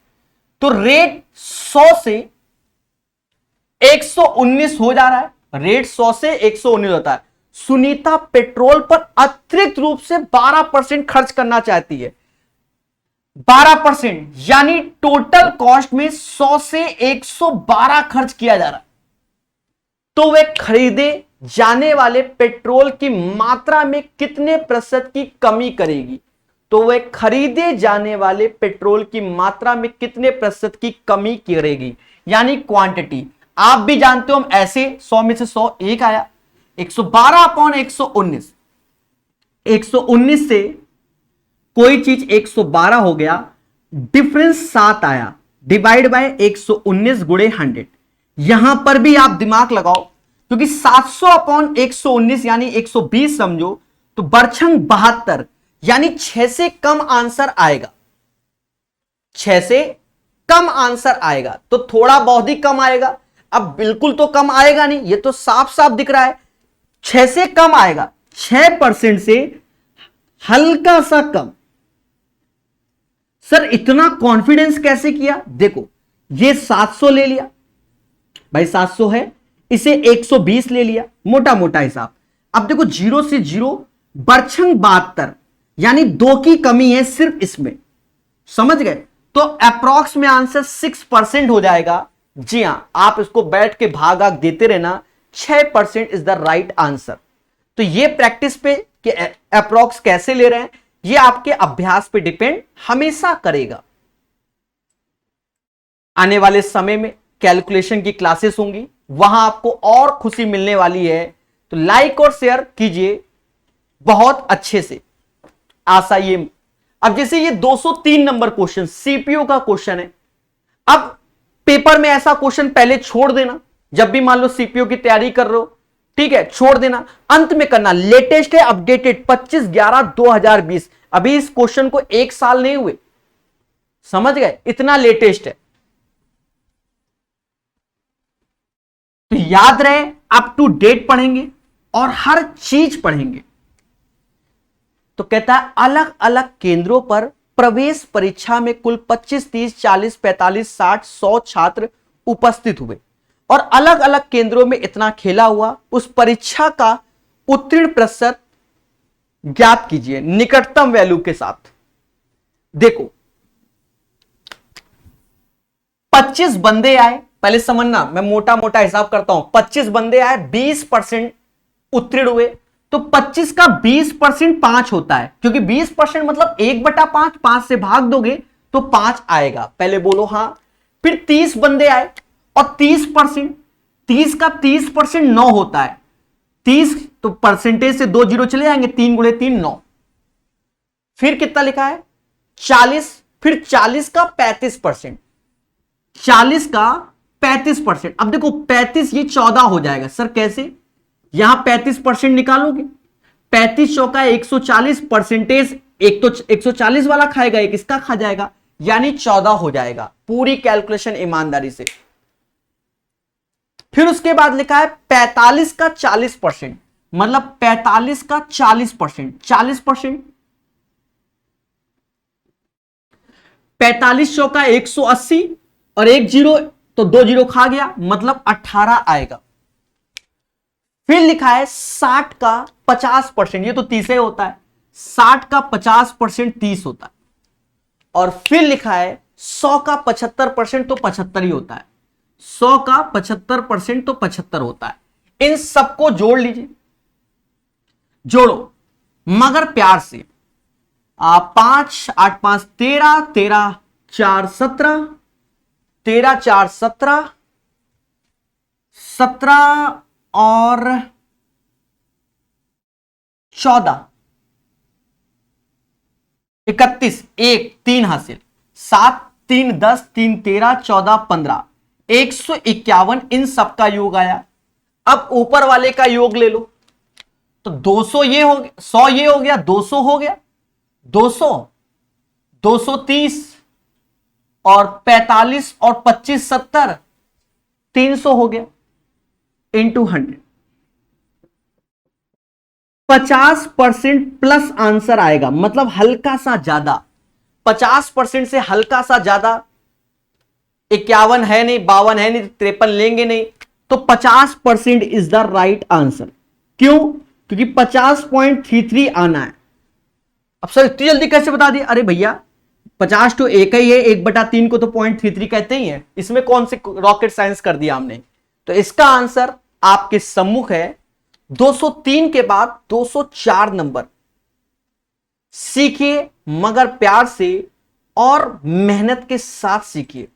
तो रेट 100 से 119 हो जा रहा है, रेट 100 से 119 होता है। सुनीता पेट्रोल पर अतिरिक्त रूप से 12% खर्च करना चाहती है। 12% यानी टोटल कॉस्ट में 100 से 112 खर्च किया जा रहा है। तो वे खरीदे जाने वाले पेट्रोल की मात्रा में कितने प्रतिशत की कमी करेगी? तो वे खरीदे जाने वाले पेट्रोल की मात्रा में कितने प्रतिशत की कमी करेगी, यानी क्वांटिटी। आप भी जानते हो, हम ऐसे 100 में से 100 एक आया, 112/119, 119 से कोई चीज 112 हो गया, डिफरेंस 7 आया, डिवाइड बाय 119 गुणे 100। यहां पर भी आप दिमाग लगाओ, क्योंकि 700/119 यानी 120 समझो, तो बरछंग 72 यानी 6 से कम आंसर आएगा। 6 से कम आंसर आएगा, तो थोड़ा बहुत ही कम आएगा। अब बिल्कुल तो कम आएगा नहीं, ये तो साफ साफ दिख रहा है, 6 से कम आएगा। 6% से हल्का सा कम। सर इतना कॉन्फिडेंस कैसे किया? देखो, ये 700 ले लिया भाई, 700 है, इसे 120 ले लिया, मोटा मोटा हिसाब। अब देखो 0 से 0, बरछंग 72 यानी 2 की कमी है सिर्फ इसमें। समझ गए? तो अप्रॉक्स में आंसर 6% हो जाएगा। जी हां, आप इसको बैठ के भाग आग देते रहना, 6% इज द राइट आंसर। तो ये प्रैक्टिस पे कि अप्रॉक्स कैसे ले रहे हैं, ये आपके अभ्यास पे डिपेंड हमेशा करेगा। आने वाले समय में कैलकुलेशन की क्लासेस होंगी, वहां आपको और खुशी मिलने वाली है, तो लाइक और शेयर कीजिए बहुत अच्छे से। आशा ये, अब जैसे ये 203 नंबर क्वेश्चन सीपीयू का क्वेश्चन है। अब पेपर में ऐसा क्वेश्चन पहले छोड़ देना, जब भी मान लो सीपीयू की तैयारी कर रहे हो, ठीक है, छोड़ देना, अंत में करना। लेटेस्ट है, अपडेटेड 25/11/2020। अभी इस क्वेश्चन को 1 साल नहीं हुए, समझ गए? इतना लेटेस्ट है, तो याद रहे अप टू डेट पढ़ेंगे और हर चीज पढ़ेंगे। तो कहता है अलग अलग केंद्रों पर प्रवेश परीक्षा में कुल 25, 30, 40, 45, 60, 100 छात्र उपस्थित हुए और अलग अलग केंद्रों में इतना खेला हुआ। उस परीक्षा का उत्तीर्ण प्रतिशत ज्ञात कीजिए निकटतम वैल्यू के साथ। देखो 25 बंदे आए, पहले समझना, मैं मोटा मोटा हिसाब करता हूं। 25 बंदे आए, 20% उत्तीर्ण हुए, तो 25 का 20% 5 होता है, क्योंकि 20% मतलब 1/5, 5 से भाग दोगे तो 5 आएगा। पहले बोलो हां, फिर 30 बंदे आए और 30%, 30 का 30% 9 होता है। 30 तो परसेंटेज से 2 जीरो चले जाएंगे, 3 गुणे 3 9। फिर कितना लिखा है 40, फिर 40 का 35%, 40 का 35%। अब देखो 35 ये 14 हो जाएगा सर, कैसे? यहां 35% निकालोगे, 35 चौका 140, परसेंटेज एक तो 140 वाला खाएगा, एक इसका खा जाएगा, यानी 14 हो जाएगा। पूरी कैलकुलेशन ईमानदारी से। फिर उसके बाद लिखा है 45 का 40%, मतलब 45 का 40%, 40%, 45 चौका 180 और एक जीरो तो 2 जीरो खा गया, मतलब 18 आएगा। फिर लिखा है 60 का 50%, ये तो 30 ही होता है, 60 का 50% 30 होता है। और फिर लिखा है 100 का 75% तो 75 ही होता है, 100 का 75% तो 75 होता है। इन सबको जोड़ लीजिए, जोड़ो मगर प्यार से। 5 8 5 13, 13 4 17, 13 4 17, 17 और 14 31, 1 3 हासिल, 7 3 10, 3 13 14 15, 151। इन सब का योग आया। अब ऊपर वाले का योग ले लो, तो 200 ये हो गया, 100 ये हो गया, 200 हो गया, 200 230 और 45 और 25 70, 300 हो गया इंटू 100। 50% प्लस आंसर आएगा, मतलब हल्का सा ज्यादा। 50% से हल्का सा ज्यादा, 51 है नहीं, 52 है नहीं, 53 लेंगे नहीं, तो 50% इज द राइट आंसर। क्यों? क्योंकि 50.33 आना है। अब सर इतनी जल्दी कैसे बता दिया? अरे भैया 50 तो एक ही है, 1/3 को तो 0.33 कहते ही है, इसमें कौन से रॉकेट साइंस कर दिया हमने। तो इसका आंसर आपके सम्मुख है 203 के बाद 204 नंबर। सीखिए मगर प्यार से और मेहनत के साथ सीखिए।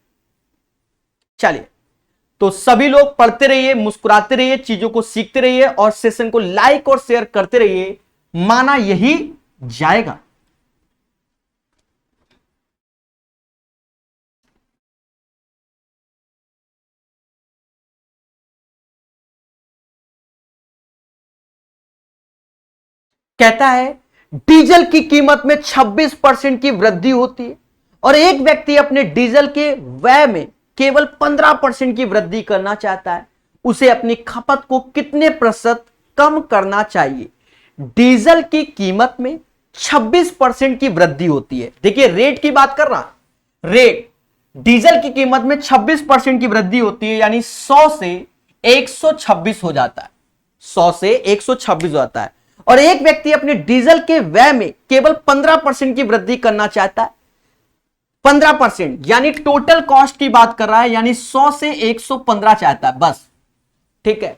चलिए, तो सभी लोग पढ़ते रहिए, मुस्कुराते रहिए, चीजों को सीखते रहिए और सेशन को लाइक और शेयर करते रहिए, माना यही जाएगा। कहता है डीजल की कीमत में 26% की वृद्धि होती है और एक व्यक्ति अपने डीजल के व्यय में केवल 15% की वृद्धि करना चाहता है, उसे अपनी खपत को कितने प्रतिशत कम करना चाहिए? डीजल की कीमत में 26% की वृद्धि होती है। देखिए रेट की बात कर रहा, रेट डीजल की कीमत में 26% की वृद्धि होती है, यानी 100 से 126 हो जाता है, 100 से 126 हो जाता है। और एक व्यक्ति अपने डीजल के व्यय में केवल 15% की वृद्धि करना चाहता है, 15% यानी टोटल कॉस्ट की बात कर रहा है, यानी 100 से 115 चाहता है बस, ठीक है।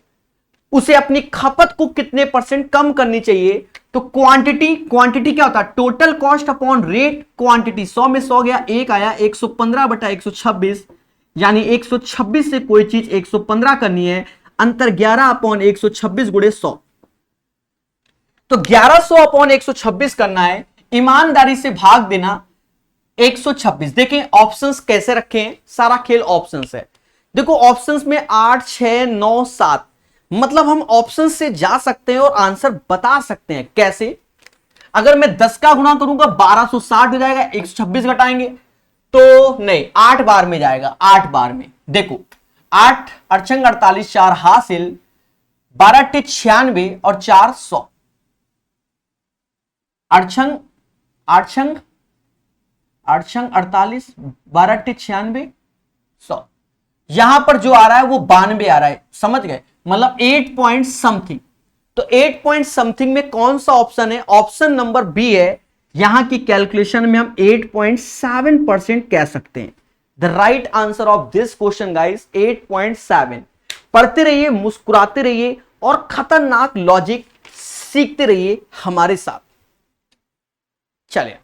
उसे अपनी खपत को कितने परसेंट कम करनी चाहिए? तो क्वांटिटी, क्वांटिटी क्या होता है? Total cost upon rate quantity. 100 में 100 गया, एक आया, 115/126, यानी 126 से कोई चीज 115 करनी है, अंतर 11/126 गुणे 100, तो 1100/126 करना है। ईमानदारी से भाग देना 126। देखें ऑप्शंस कैसे रखे हैं, सारा खेल ऑप्शंस है। देखो ऑप्शंस में 8 6 9 7, मतलब हम ऑप्शन से जा सकते हैं और आंसर बता सकते हैं। कैसे? अगर मैं 10 का गुणा करूंगा 1260 हो जाएगा, 126 घटाएंगे तो नहीं, 8 बार में जाएगा, 8 बार में। देखो 8 अड़छंग 48, 4 हासिल, 12 टे 96 और 4 100, अड़छंग 48, 12 टे 96 100, यहां पर जो आ रहा है वो 92 आ रहा है, समझ गए? मतलब 8 पॉइंट समथिंग। तो 8 पॉइंट समथिंग में कौन सा ऑप्शन है? ऑप्शन नंबर बी है। यहां की कैलकुलेशन में हम 8.7% कह सकते हैं। The right answer of this question guys 8.7। पढ़ते रहिए, मुस्कुराते रहिए और खतरनाक लॉजिक सीखते रहिए हमारे साथ। चलिए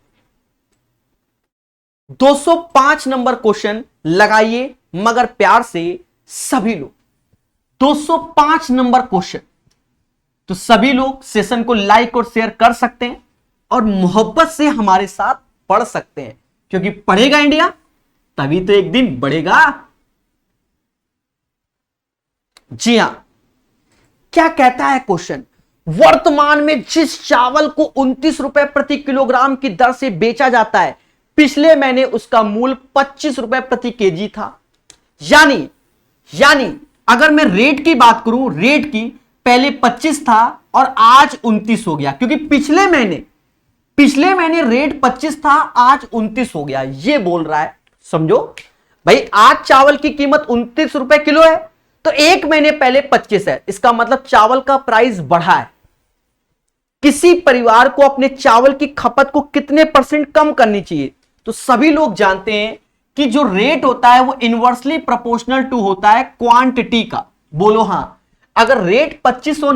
205 नंबर क्वेश्चन लगाइए मगर प्यार से सभी लोग। 205 नंबर क्वेश्चन, तो सभी लोग सेशन को लाइक और शेयर कर सकते हैं और मोहब्बत से हमारे साथ पढ़ सकते हैं, क्योंकि पढ़ेगा इंडिया तभी तो एक दिन बढ़ेगा। जी हां, क्या कहता है क्वेश्चन? वर्तमान में जिस चावल को 29 रुपए प्रति किलोग्राम की दर से बेचा जाता है, पिछले महीने उसका मूल्य 25 रुपए प्रति केजी था। यानी अगर मैं रेट की बात करूं, रेट की पहले 25 था और आज 29 हो गया, क्योंकि पिछले महीने रेट 25 था, आज 29 हो गया, ये बोल रहा है। समझो भाई, आज चावल की कीमत 29 रुपए किलो है, तो एक महीने पहले 25 है, इसका मतलब चावल का प्राइस बढ़ा है। किसी परिवार को अपने चावल की खपत को कितने % कम करनी चाहिए? तो सभी लोग जानते हैं कि जो रेट होता है वो इनवर्सली प्रोपोर्शनल टू होता है क्वांटिटी का। बोलो हां। अगर रेट 25 और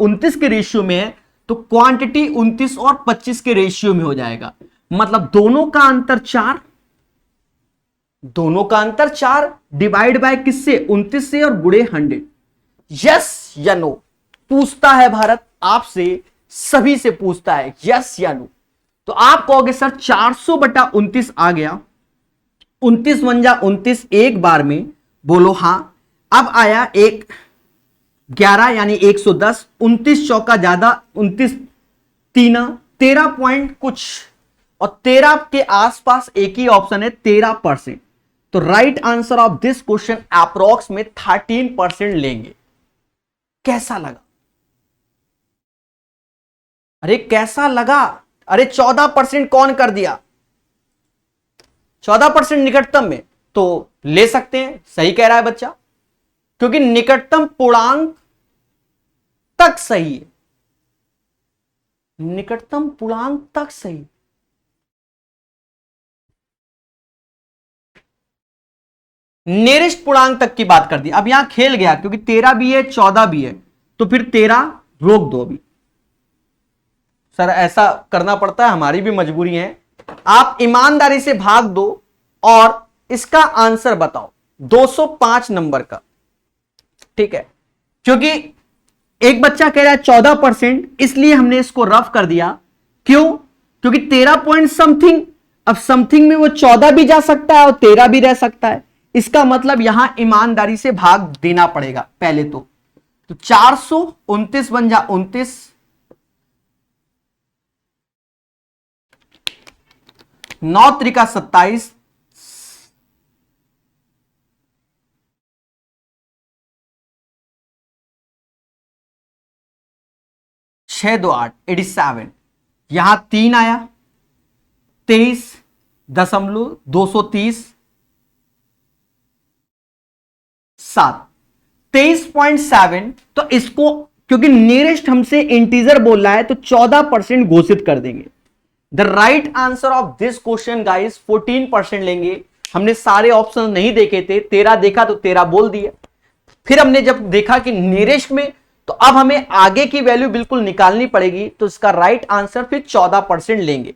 29 के रेशियो में है, तो क्वांटिटी 29 और 25 के रेशियो में हो जाएगा। मतलब दोनों का अंतर 4 डिवाइड बाय किससे? 29 से और गुणे 100। यस या नो पूछता है भारत आपसे, सभी से पूछता है, यस या नो। तो आप कहोगे सर 400/29 आ गया, 29 × 29 एक बार में। बोलो हां। अब आया 11 यानी 110, 29 चौका ज्यादा, 29 तीना 13 पॉइंट कुछ, और 13 के आसपास एक ही ऑप्शन है 13%। तो right answer of this question approx में 13% लेंगे। कैसा लगा? अरे कैसा लगा? अरे 14% कौन कर दिया? 14% निकटतम में तो ले सकते हैं, सही कह रहा है बच्चा, क्योंकि निकटतम पूर्णांक तक सही है। निकटतम पूर्णांक तक सही। नियरेस्ट पूर्णांक तक की बात कर दी। अब यहां खेल गया, क्योंकि 13 भी है 14 भी है, तो फिर 13 रोक दो अभी। सर ऐसा करना पड़ता है, हमारी भी मजबूरी है। आप ईमानदारी से भाग दो और इसका आंसर बताओ 205 नंबर का। ठीक है, क्योंकि एक बच्चा कह रहा है 14%, इसलिए हमने इसको रफ कर दिया। क्यों? क्योंकि 13 पॉइंट समथिंग, अब समथिंग में वो 14 भी जा सकता है और 13 भी रह सकता है। इसका मतलब यहां ईमानदारी से भाग देना पड़ेगा पहले तो 429 बन जा 29, 9 त्रिका 27, 6 2 8 87, यहां 3 आया 23.230 7 23.7। तो इसको क्योंकि नियरेस्ट हमसे इंटीजर बोल रहा है तो 14% घोषित कर देंगे। The right answer of this question guys 14% लेंगे। हमने सारे ऑप्शन नहीं देखे थे, 13 देखा तो 13 बोल दिए। फिर हमने जब देखा कि नियरेस्ट में, तो अब हमें आगे की वैल्यू बिल्कुल निकालनी पड़ेगी, तो इसका राइट आंसर फिर 14% लेंगे।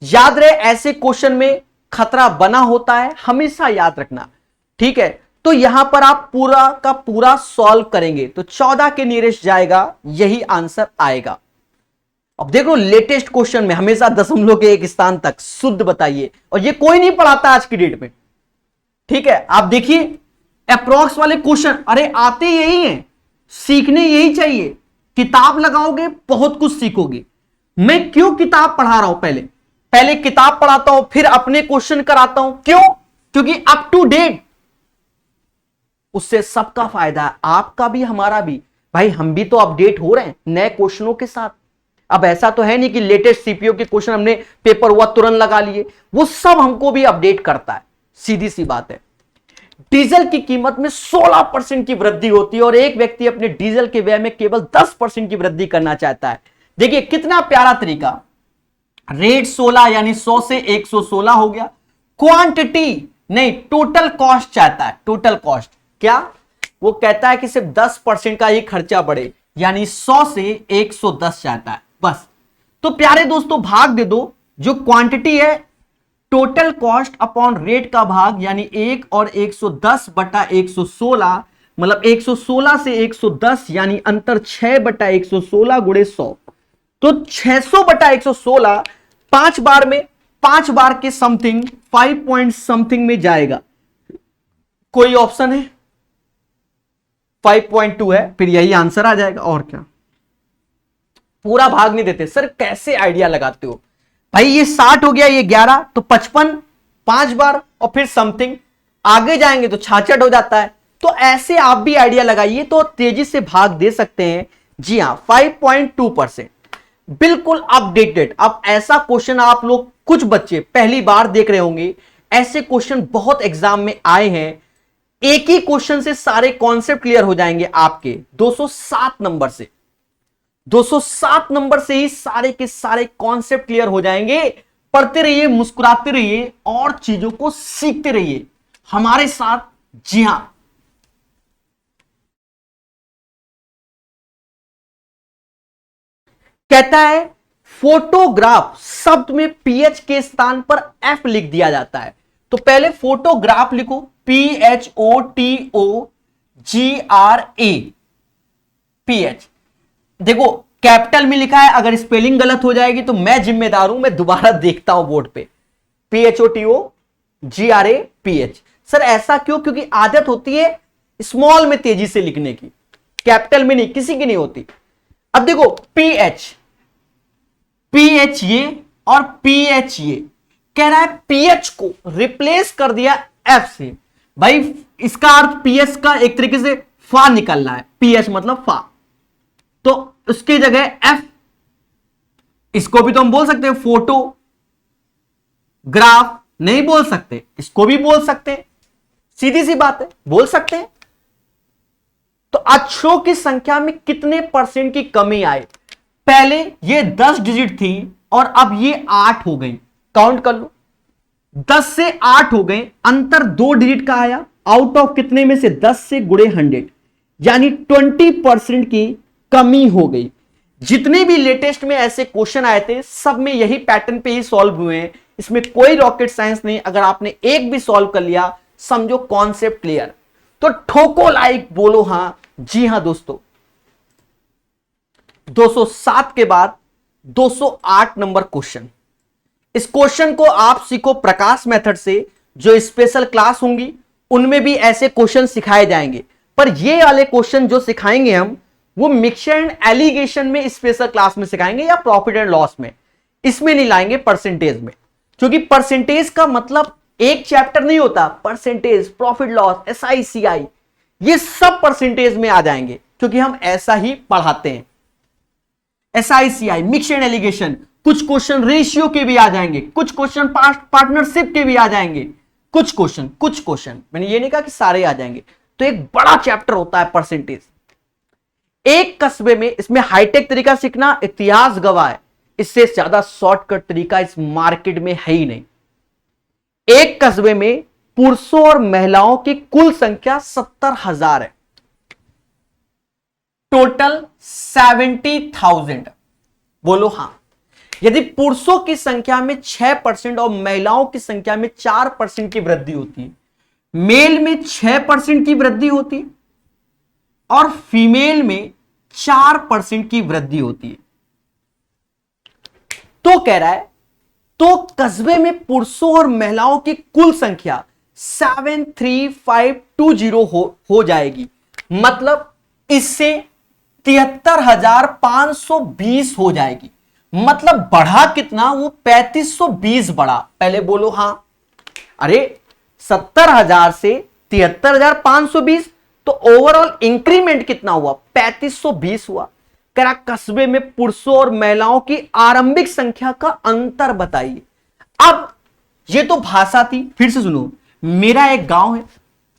याद रहे ऐसे क्वेश्चन में खतरा बना होता है, हमेशा याद रखना। ठीक है, तो यहां पर आप पूरा का पूरा सॉल्व करेंगे तो 14 के नियरेस्ट जाएगा, यही आंसर आएगा। अब देखो लेटेस्ट क्वेश्चन में हमेशा दशमलव के एक स्थान तक शुद्ध बताइए, और ये कोई नहीं पढ़ाता आज की डेट में। ठीक है, आप देखिए अप्रॉक्स वाले क्वेश्चन, अरे आते यही हैं, सीखने यही चाहिए। किताब लगाओगे बहुत कुछ सीखोगे। मैं क्यों किताब पढ़ा रहा हूं? पहले किताब पढ़ाता हूं, फिर अपने क्वेश्चन कराता हूं। क्यों? क्योंकि अप टू डेट, उससे सबका फायदा है, आपका भी हमारा भी। भाई हम भी तो अपडेट हो रहे हैं नए क्वेश्चनों के साथ। अब ऐसा तो है नहीं कि लेटेस्ट सीपीओ के क्वेश्चन हमने पेपर हुआ तुरंत लगा लिए, वो सब हमको भी अपडेट करता है। सीधी सी बात है। डीजल की कीमत में 16% की वृद्धि होती है और एक व्यक्ति अपने डीजल के व्यय में केवल 10% की वृद्धि करना चाहता है। देखिए कितना प्यारा तरीका। रेट 16 यानी 100 से 116 हो गया। क्वांटिटी नहीं, टोटल कॉस्ट चाहता है। टोटल कॉस्ट क्या? वो कहता है कि सिर्फ 10% का ही खर्चा बढ़े, यानी 100 से 110 चाहता है बस। तो प्यारे दोस्तों भाग दे दो, जो क्वांटिटी है टोटल कॉस्ट अपॉन रेट का भाग यानी 1 और 110 बटा 116, मतलब 116 से 110 यानी अंतर 6 बटा 116 गुणे 100, तो 600 बटा 116 5 बार के समथिंग 5 पॉइंट समथिंग में जाएगा। कोई ऑप्शन है? 5.2 है, फिर यही आंसर आ जाएगा और क्या। पूरा भाग नहीं देते सर, कैसे आइडिया लगाते हो भाई। ये 60 हो गया, ये 11 तो 55 5 बार और फिर समथिंग, आगे जाएंगे तो 66 हो जाता है। तो ऐसे आप भी आइडिया लगाइए तो तेजी से भाग दे सकते हैं। जी हां, 5.2% बिल्कुल अपडेटेड। अब ऐसा क्वेश्चन आप लोग, कुछ बच्चे पहली बार देख रहे होंगे, ऐसे क्वेश्चन बहुत एग्जाम में आए हैं। एक ही क्वेश्चन से सारे कॉन्सेप्ट क्लियर हो जाएंगे आपके 207 नंबर से। 207 नंबर से ही सारे के सारे कॉन्सेप्ट क्लियर हो जाएंगे। पढ़ते रहिए, मुस्कुराते रहिए और चीजों को सीखते रहिए हमारे साथ। जी हां, कहता है फोटोग्राफ शब्द में पीएच के स्थान पर एफ लिख दिया जाता है। तो पहले फोटोग्राफ लिखो, PHOTOGRA, पीएच। देखो कैपिटल में लिखा है, अगर स्पेलिंग गलत हो जाएगी तो मैं जिम्मेदार हूं, मैं दोबारा देखता हूं बोर्ड पे। PHOTOGRA PH। सर ऐसा क्यों? क्योंकि आदत होती है स्मॉल में तेजी से लिखने की, कैपिटल में नहीं, किसी की नहीं होती। अब देखो पीएच ये और पीएच ये, कह रहा है पीएच को रिप्लेस कर दिया एफ से। भाई इसका अर्थ पीएच का एक तरीके से फा निकल रहा है, पीएच मतलब फा, तो उसकी जगह एफ। इसको भी तो हम बोल सकते हैं फोटो ग्राफ, नहीं बोल सकते, इसको भी बोल सकते हैं, सीधी सी बात है, बोल सकते हैं। तो अक्षरों की संख्या में कितने परसेंट की कमी आई? पहले ये 10 डिजिट थी और अब ये 8 हो गई। काउंट कर लो, 10 से 8 हो गए, अंतर 2 डिजिट का आया। आउट ऑफ कितने में से? 10 से गुणे 100, यानी 20% की कमी हो गई। जितने भी लेटेस्ट में ऐसे क्वेश्चन आए थे सब में यही पैटर्न पे ही सॉल्व हुए हैं। इसमें कोई रॉकेट साइंस नहीं। अगर आपने एक भी सॉल्व कर लिया समझो कॉन्सेप्ट क्लियर। तो ठोको लाइक, बोलो हां। जी हां दोस्तों, 207 के बाद 208 नंबर क्वेश्चन। इस क्वेश्चन को आप सीखो प्रकाश मेथड से। जो स्पेशल क्लास होंगी उनमें भी ऐसे क्वेश्चन सिखाए जाएंगे, पर ये वाले क्वेश्चन जो सिखाएंगे हम वो मिक्सचर एंड एलिगेशन में स्पेशल क्लास में सिखाएंगे या प्रॉफिट एंड लॉस में। इसमें नहीं लाएंगे परसेंटेज में, क्योंकि परसेंटेज का मतलब एक चैप्टर नहीं होता। परसेंटेज, प्रॉफिट लॉस, SICI, ये सब परसेंटेज में आ जाएंगे क्योंकि हम ऐसा ही पढ़ाते हैं। SICI, मिक्स एंड एलिगेशन, कुछ क्वेश्चन रेशियो के भी आ जाएंगे, कुछ क्वेश्चन पार्टनरशिप के भी आ जाएंगे, कुछ क्वेश्चन मैंने ये नहीं कहा कि सारे आ जाएंगे। तो एक बड़ा चैप्टर होता है परसेंटेज। एक कस्बे में, इसमें हाईटेक तरीका सीखना इतिहास गवाह है, इससे ज्यादा शॉर्टकट तरीका इस मार्केट में है ही नहीं। एक कस्बे में पुरुषों और महिलाओं की कुल संख्या 70,000 है, टोटल 70,000। बोलो हां। यदि पुरुषों की संख्या में 6% और महिलाओं की संख्या में 4% की वृद्धि होती है, मेल में 6% की वृद्धि होती है और फीमेल में 4% की वृद्धि होती है, तो कह रहा है तो कस्बे में पुरुषों और महिलाओं की कुल संख्या 73520 हो जाएगी। मतलब इससे 73,520 हो जाएगी। मतलब बढ़ा कितना? वो 3520 बढ़ा। पहले बोलो हां। अरे 70,000 से 73,520, तो ओवरऑल इंक्रीमेंट कितना हुआ? 3520 हुआ। कह रहा कस्बे में पुरुषों और महिलाओं की आरंभिक संख्या का अंतर बताइए। अब ये तो भाषा थी, फिर से सुनो। मेरा एक गांव है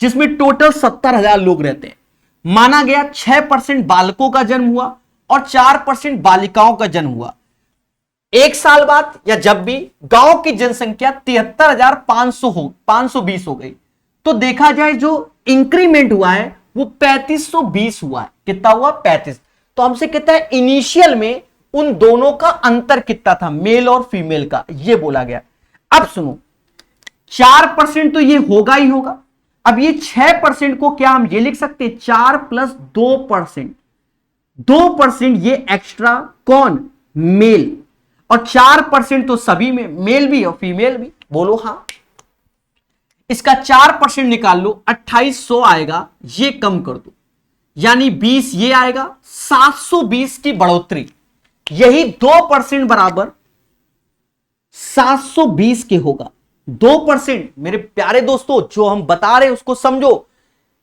जिसमें टोटल 70,000 लोग रहते हैं। माना गया 6% बालकों का जन्म हुआ और 4% बालिकाओं का जन्म हुआ। एक साल बाद या जब भी गांव की जनसंख्या 73,520 हो गई, तो देखा जाए जो इंक्रीमेंट हुआ है वो 3520 हुआ है। कितना हुआ? 35। तो हमसे कहता है इनिशियल में उन दोनों का अंतर कितना था, मेल और फीमेल का, ये बोला गया। अब सुनो, 4% तो ये होगा ही होगा। अब ये 6% को क्या हम ये लिख सकते हैं, 4 + 2%। 2% ये एक्स्ट्रा कौन, मेल, और 4% तो सभी में, मेल भी और फीमेल भी, बोलो हां। इसका 4% निकाल लो, 2800 आएगा, ये कम कर दो, यानी 20 ये आएगा, 720 की बढ़ोतरी, यही 2% बराबर 720 के होगा। 2% मेरे प्यारे दोस्तों, जो हम बता रहे हैं उसको समझो,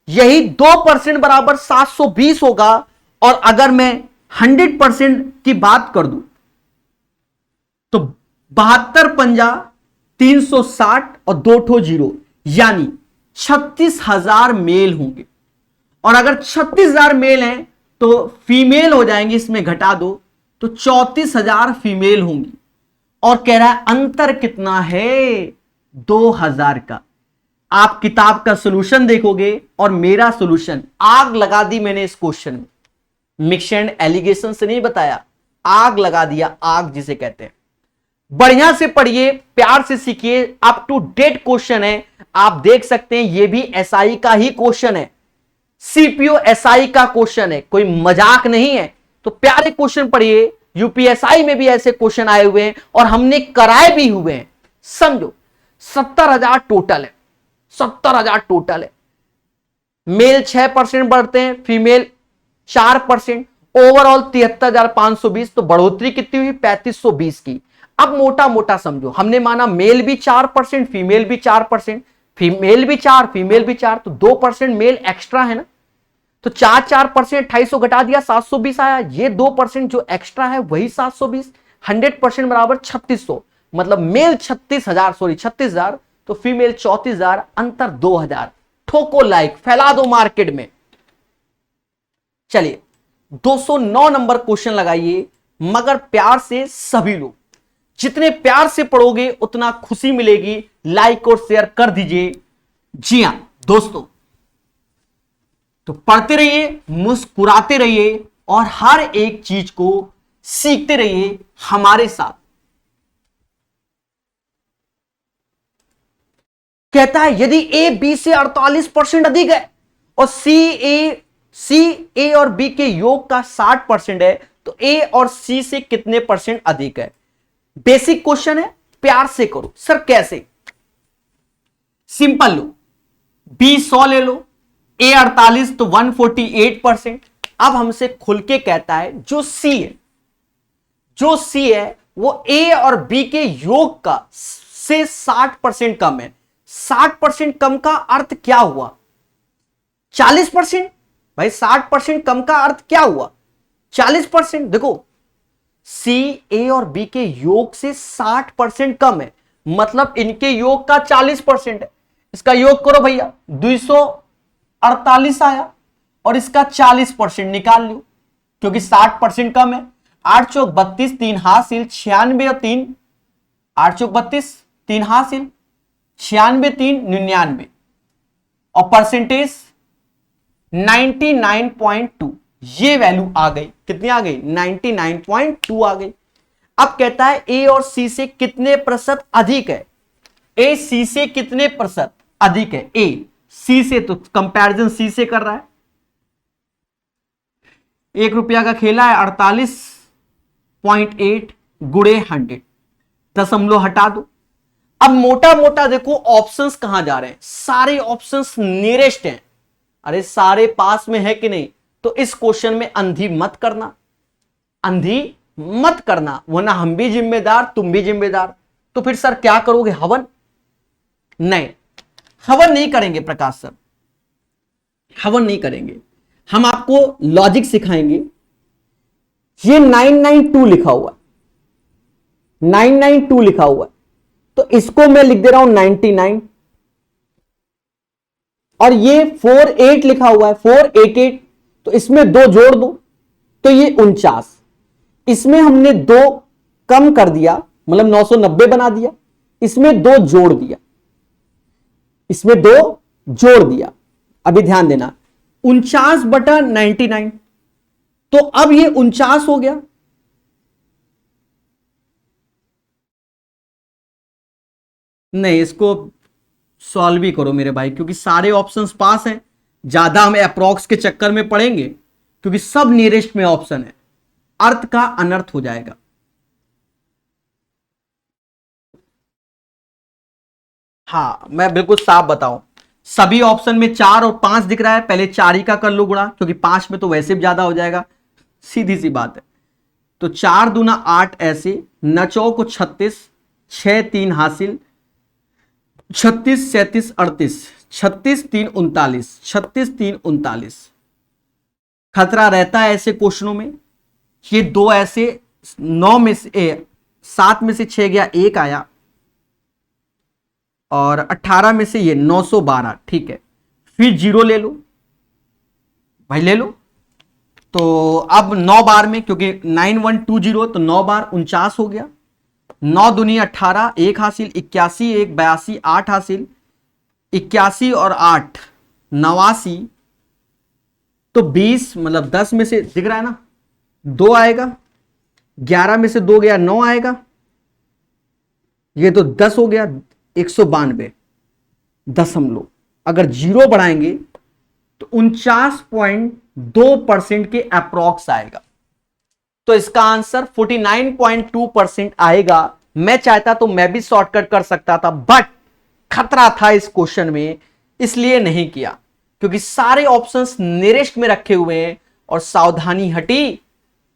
यही 2% बराबर 720 होगा। और अगर मैं 100% की बात कर दूं तो 72 पंजा 360 और 2 ठो जीरो, यानी 36,000 मेल होंगे। और अगर 36,000 मेल हैं तो फीमेल हो जाएंगे, इसमें घटा दो तो 34,000 फीमेल होंगी। और कह रहा है अंतर कितना है, 2,000 का। आप किताब का सॉल्यूशन देखोगे और मेरा सॉल्यूशन, आग लगा दी मैंने इस क्वेश्चन में, मिक्स एंड एलिगेशन से नहीं बताया, आग लगा दिया, आग जिसे कहते हैं। बढ़िया से पढ़िए, प्यार से सीखिए, अप टू डेट क्वेश्चन है। आप देख सकते हैं ये भी एसआई का ही क्वेश्चन है, सीपीओ एसआई का क्वेश्चन है, कोई मजाक नहीं है। तो प्यारे क्वेश्चन पढ़िए, यूपीएसआई में भी ऐसे क्वेश्चन आए हुए हैं और हमने कराए भी हुए हैं। समझो 70,000 टोटल है, 70,000 टोटल है। मेल 6% बढ़ते हैं, फीमेल 4%, ओवरऑल 73,520। तो बढ़ोतरी कितनी हुई, 3,520 की। अब मोटा मोटा समझो, हमने माना मेल भी 4%, फीमेल भी 4%, फीमेल भी 4, फीमेल भी 4, तो 2% मेल एक्स्ट्रा है ना। तो 4% 2,800 घटा दिया, 720 आया। ये 2% जो एक्स्ट्रा है वही 720, 100% बराबर 3,600, मतलब मेल 36,000, सॉरी 36,000, तो फीमेल 34,000, अंतर 2,000। ठोको लाइक, फैला दो मार्केट में। चलिए 209 नंबर क्वेश्चन लगाइए, मगर प्यार से सभी लोग, जितने प्यार से पढ़ोगे उतना खुशी मिलेगी। लाइक और शेयर कर दीजिए। जी हां दोस्तों, तो पढ़ते रहिए, मुस्कुराते रहिए और हर एक चीज को सीखते रहिए हमारे साथ। कहता है यदि ए बी से 48% अधिक है और सी ए और बी के योग का 60% है, तो ए और सी से कितने परसेंट अधिक है। बेसिक क्वेश्चन है, प्यार से करो। सर कैसे, सिंपल लो, बी 100 ले लो, ए 48, तो 148%। अब हमसे खुल के कहता है जो सी है, जो सी है वो ए और बी के योग का से 60% कम है। 60% कम का अर्थ क्या हुआ, 40%। भाई 60% कम का अर्थ क्या हुआ, 40%। देखो सी ए और बी के योग से 60% कम है, मतलब इनके योग का 40% है। इसका योग करो भैया, 248 आया और इसका 40% निकाल लो, क्योंकि 60% कम है। 8 चौक 32, 3 हासिल 96 और 3, 8 चौक 32, 3 हासिल 96, 3 99, और परसेंटेज 99.2। ये वैल्यू आ गई, कितनी आ गई, 99.2 आ गई। अब कहता है ए और सी से कितने प्रतिशत अधिक है, ए सी से कितने प्रतिशत अधिक है। ए सी से, तो कंपैरिजन सी से कर रहा है। 1 रुपया का खेला है, 48.8 गुणे 100, दशमलव हटा दो। अब मोटा मोटा देखो ऑप्शंस कहां जा रहे हैं, सारे ऑप्शंस नियरेस्ट हैं। अरे सारे पास में है कि नहीं, तो इस क्वेश्चन में अंधी मत करना, अंधी मत करना, वरना हम भी जिम्मेदार, तुम भी जिम्मेदार। तो फिर सर क्या करोगे, हवन? नहीं, हवन नहीं करेंगे प्रकाश सर, हवन नहीं करेंगे। हम आपको लॉजिक सिखाएंगे। ये 992 लिखा हुआ है, 992 लिखा हुआ है, तो इसको मैं लिख दे रहा हूं 99, और ये 48 लिखा हुआ है, 488, तो इसमें 2 जोड़ दो तो ये 49। इसमें हमने 2 कम कर दिया, मतलब 990 बना दिया, इसमें 2 जोड़ दिया, इसमें 2 जोड़ दिया। अभी ध्यान देना, 49/99, तो अब ये 49 हो गया। नहीं, इसको सॉल्व ही करो मेरे भाई, क्योंकि सारे ऑप्शंस पास हैं। ज्यादा हम अप्रॉक्स के चक्कर में पड़ेंगे क्योंकि सब नियरेस्ट में ऑप्शन है, अर्थ का अनर्थ हो जाएगा। हाँ मैं बिल्कुल साफ बताऊं, सभी ऑप्शन में 4 और 5 दिख रहा है, पहले 4 ही का कर लो गुणा, क्योंकि 5 में तो वैसे भी ज्यादा हो जाएगा, सीधी सी बात है। तो 4 दूना 8 ऐसे, नचौ को 36, 6 3 हासिल, 36 37 38, 36 3 39, 36 3 39। खतरा रहता है ऐसे क्वेश्चनों में, ये दो ऐसे 9 में से 7 में से 6 गया, एक आया, और 18 में से ये 912, ठीक है। फिर जीरो ले लो भाई, ले लो। तो अब 9 बार में, क्योंकि 9120 तो 9 बार 49 हो गया, 9 दूनी 18, एक हासिल, 81 1 82, 8 हासिल, 81 और 8 89, तो 20 मतलब 10 में से दिख रहा है ना 2 आएगा, 11 में से 2 गया 9 आएगा, ये तो 10 हो गया, 192 दशमलव। अगर जीरो बढ़ाएंगे तो 49.2% के अप्रॉक्स आएगा, तो इसका आंसर 49.2% आएगा। मैं चाहता तो मैं भी शॉर्टकट कर सकता था, बट खतरा था इस क्वेश्चन में, इसलिए नहीं किया, क्योंकि सारे ऑप्शंस नियरेस्ट में रखे हुए हैं और सावधानी हटी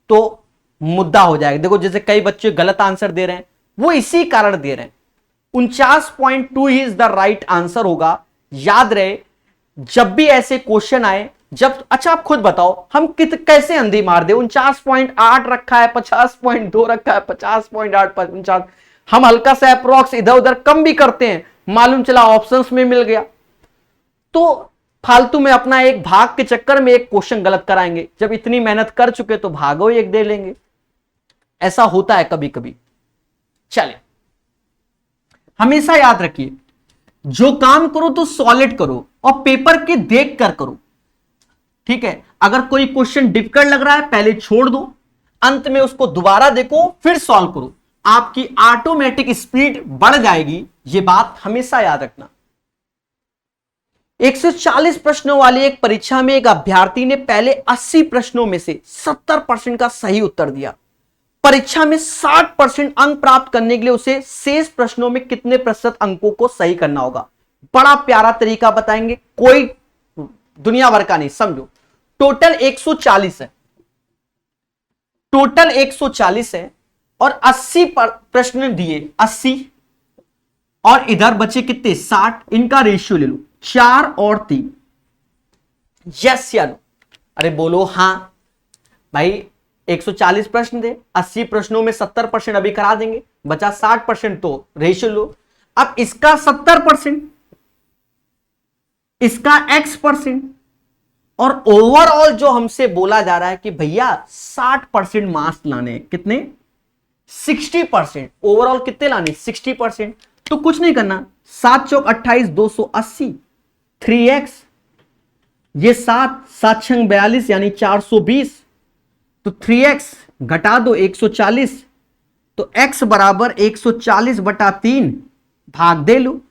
तो मुद्दा हो जाएगा। देखो जैसे कई बच्चे गलत आंसर दे रहे हैं, वो इसी कारण दे रहे हैं। 49.2 he is the right answer होगा, याद रहे। जब भी ऐसे क्वेश्चन आए, जब अच्छा आप खुद बताओ हम कैसे अंधी मार दे, 49.8 रखा है, 50.2 रखा है, 50.8 49, हम हल्का सा अप्रोक्स इधर उधर कम भी करते हैं, मालूम चला ऑप्शंस में मिल गया, तो फालतू में अपना एक भाग के चक्कर में एक क्वेश्चन गलत कराएंगे। जब इतनी मेहनत कर चुके तो भागो एक दे लेंगे, ऐसा होता है कभी कभी। चले, हमेशा याद रखिए, जो काम करो तो सॉलिड करो और पेपर के देख कर करो, ठीक है। अगर कोई क्वेश्चन डिफिकल्ट लग रहा है पहले छोड़ दो, अंत में उसको दोबारा देखो फिर सॉल्व करो, आपकी ऑटोमेटिक स्पीड बढ़ जाएगी। यह बात हमेशा याद रखना। 140 प्रश्नों वाली एक परीक्षा में एक अभ्यर्थी ने पहले 80 प्रश्नों में से 70% का सही उत्तर दिया। परीक्षा में 60% अंक प्राप्त करने के लिए उसे शेष प्रश्नों में कितने प्रतिशत अंकों को सही करना होगा। बड़ा प्यारा तरीका बताएंगे, कोई दुनिया भर का नहीं, समझो। टोटल 140 है, टोटल 140 है और 80 प्रश्न दिए, 80 और इधर बचे कितने 60, इनका रेशियो ले लो 4 और 3। यस या नो? अरे बोलो हाँ भाई। 140 प्रश्न दे, 80 प्रश्नों में 70% अभी करा देंगे, बचा 60%, तो रेशियो लो। अब इसका 70%, इसका x%, और ओवरऑल जो हमसे बोला जा रहा है कि भैया 60% मार्क्स लाने, कितने 60%, ओवरऑल कितने लाने 60%। तो कुछ नहीं करना, 7 चौक 28, 280, 3x, ये 7 7 छंग 42 यानी 420, तो 3x घटा दो 140, तो x बराबर 140 बटा 3, भाग दे लो,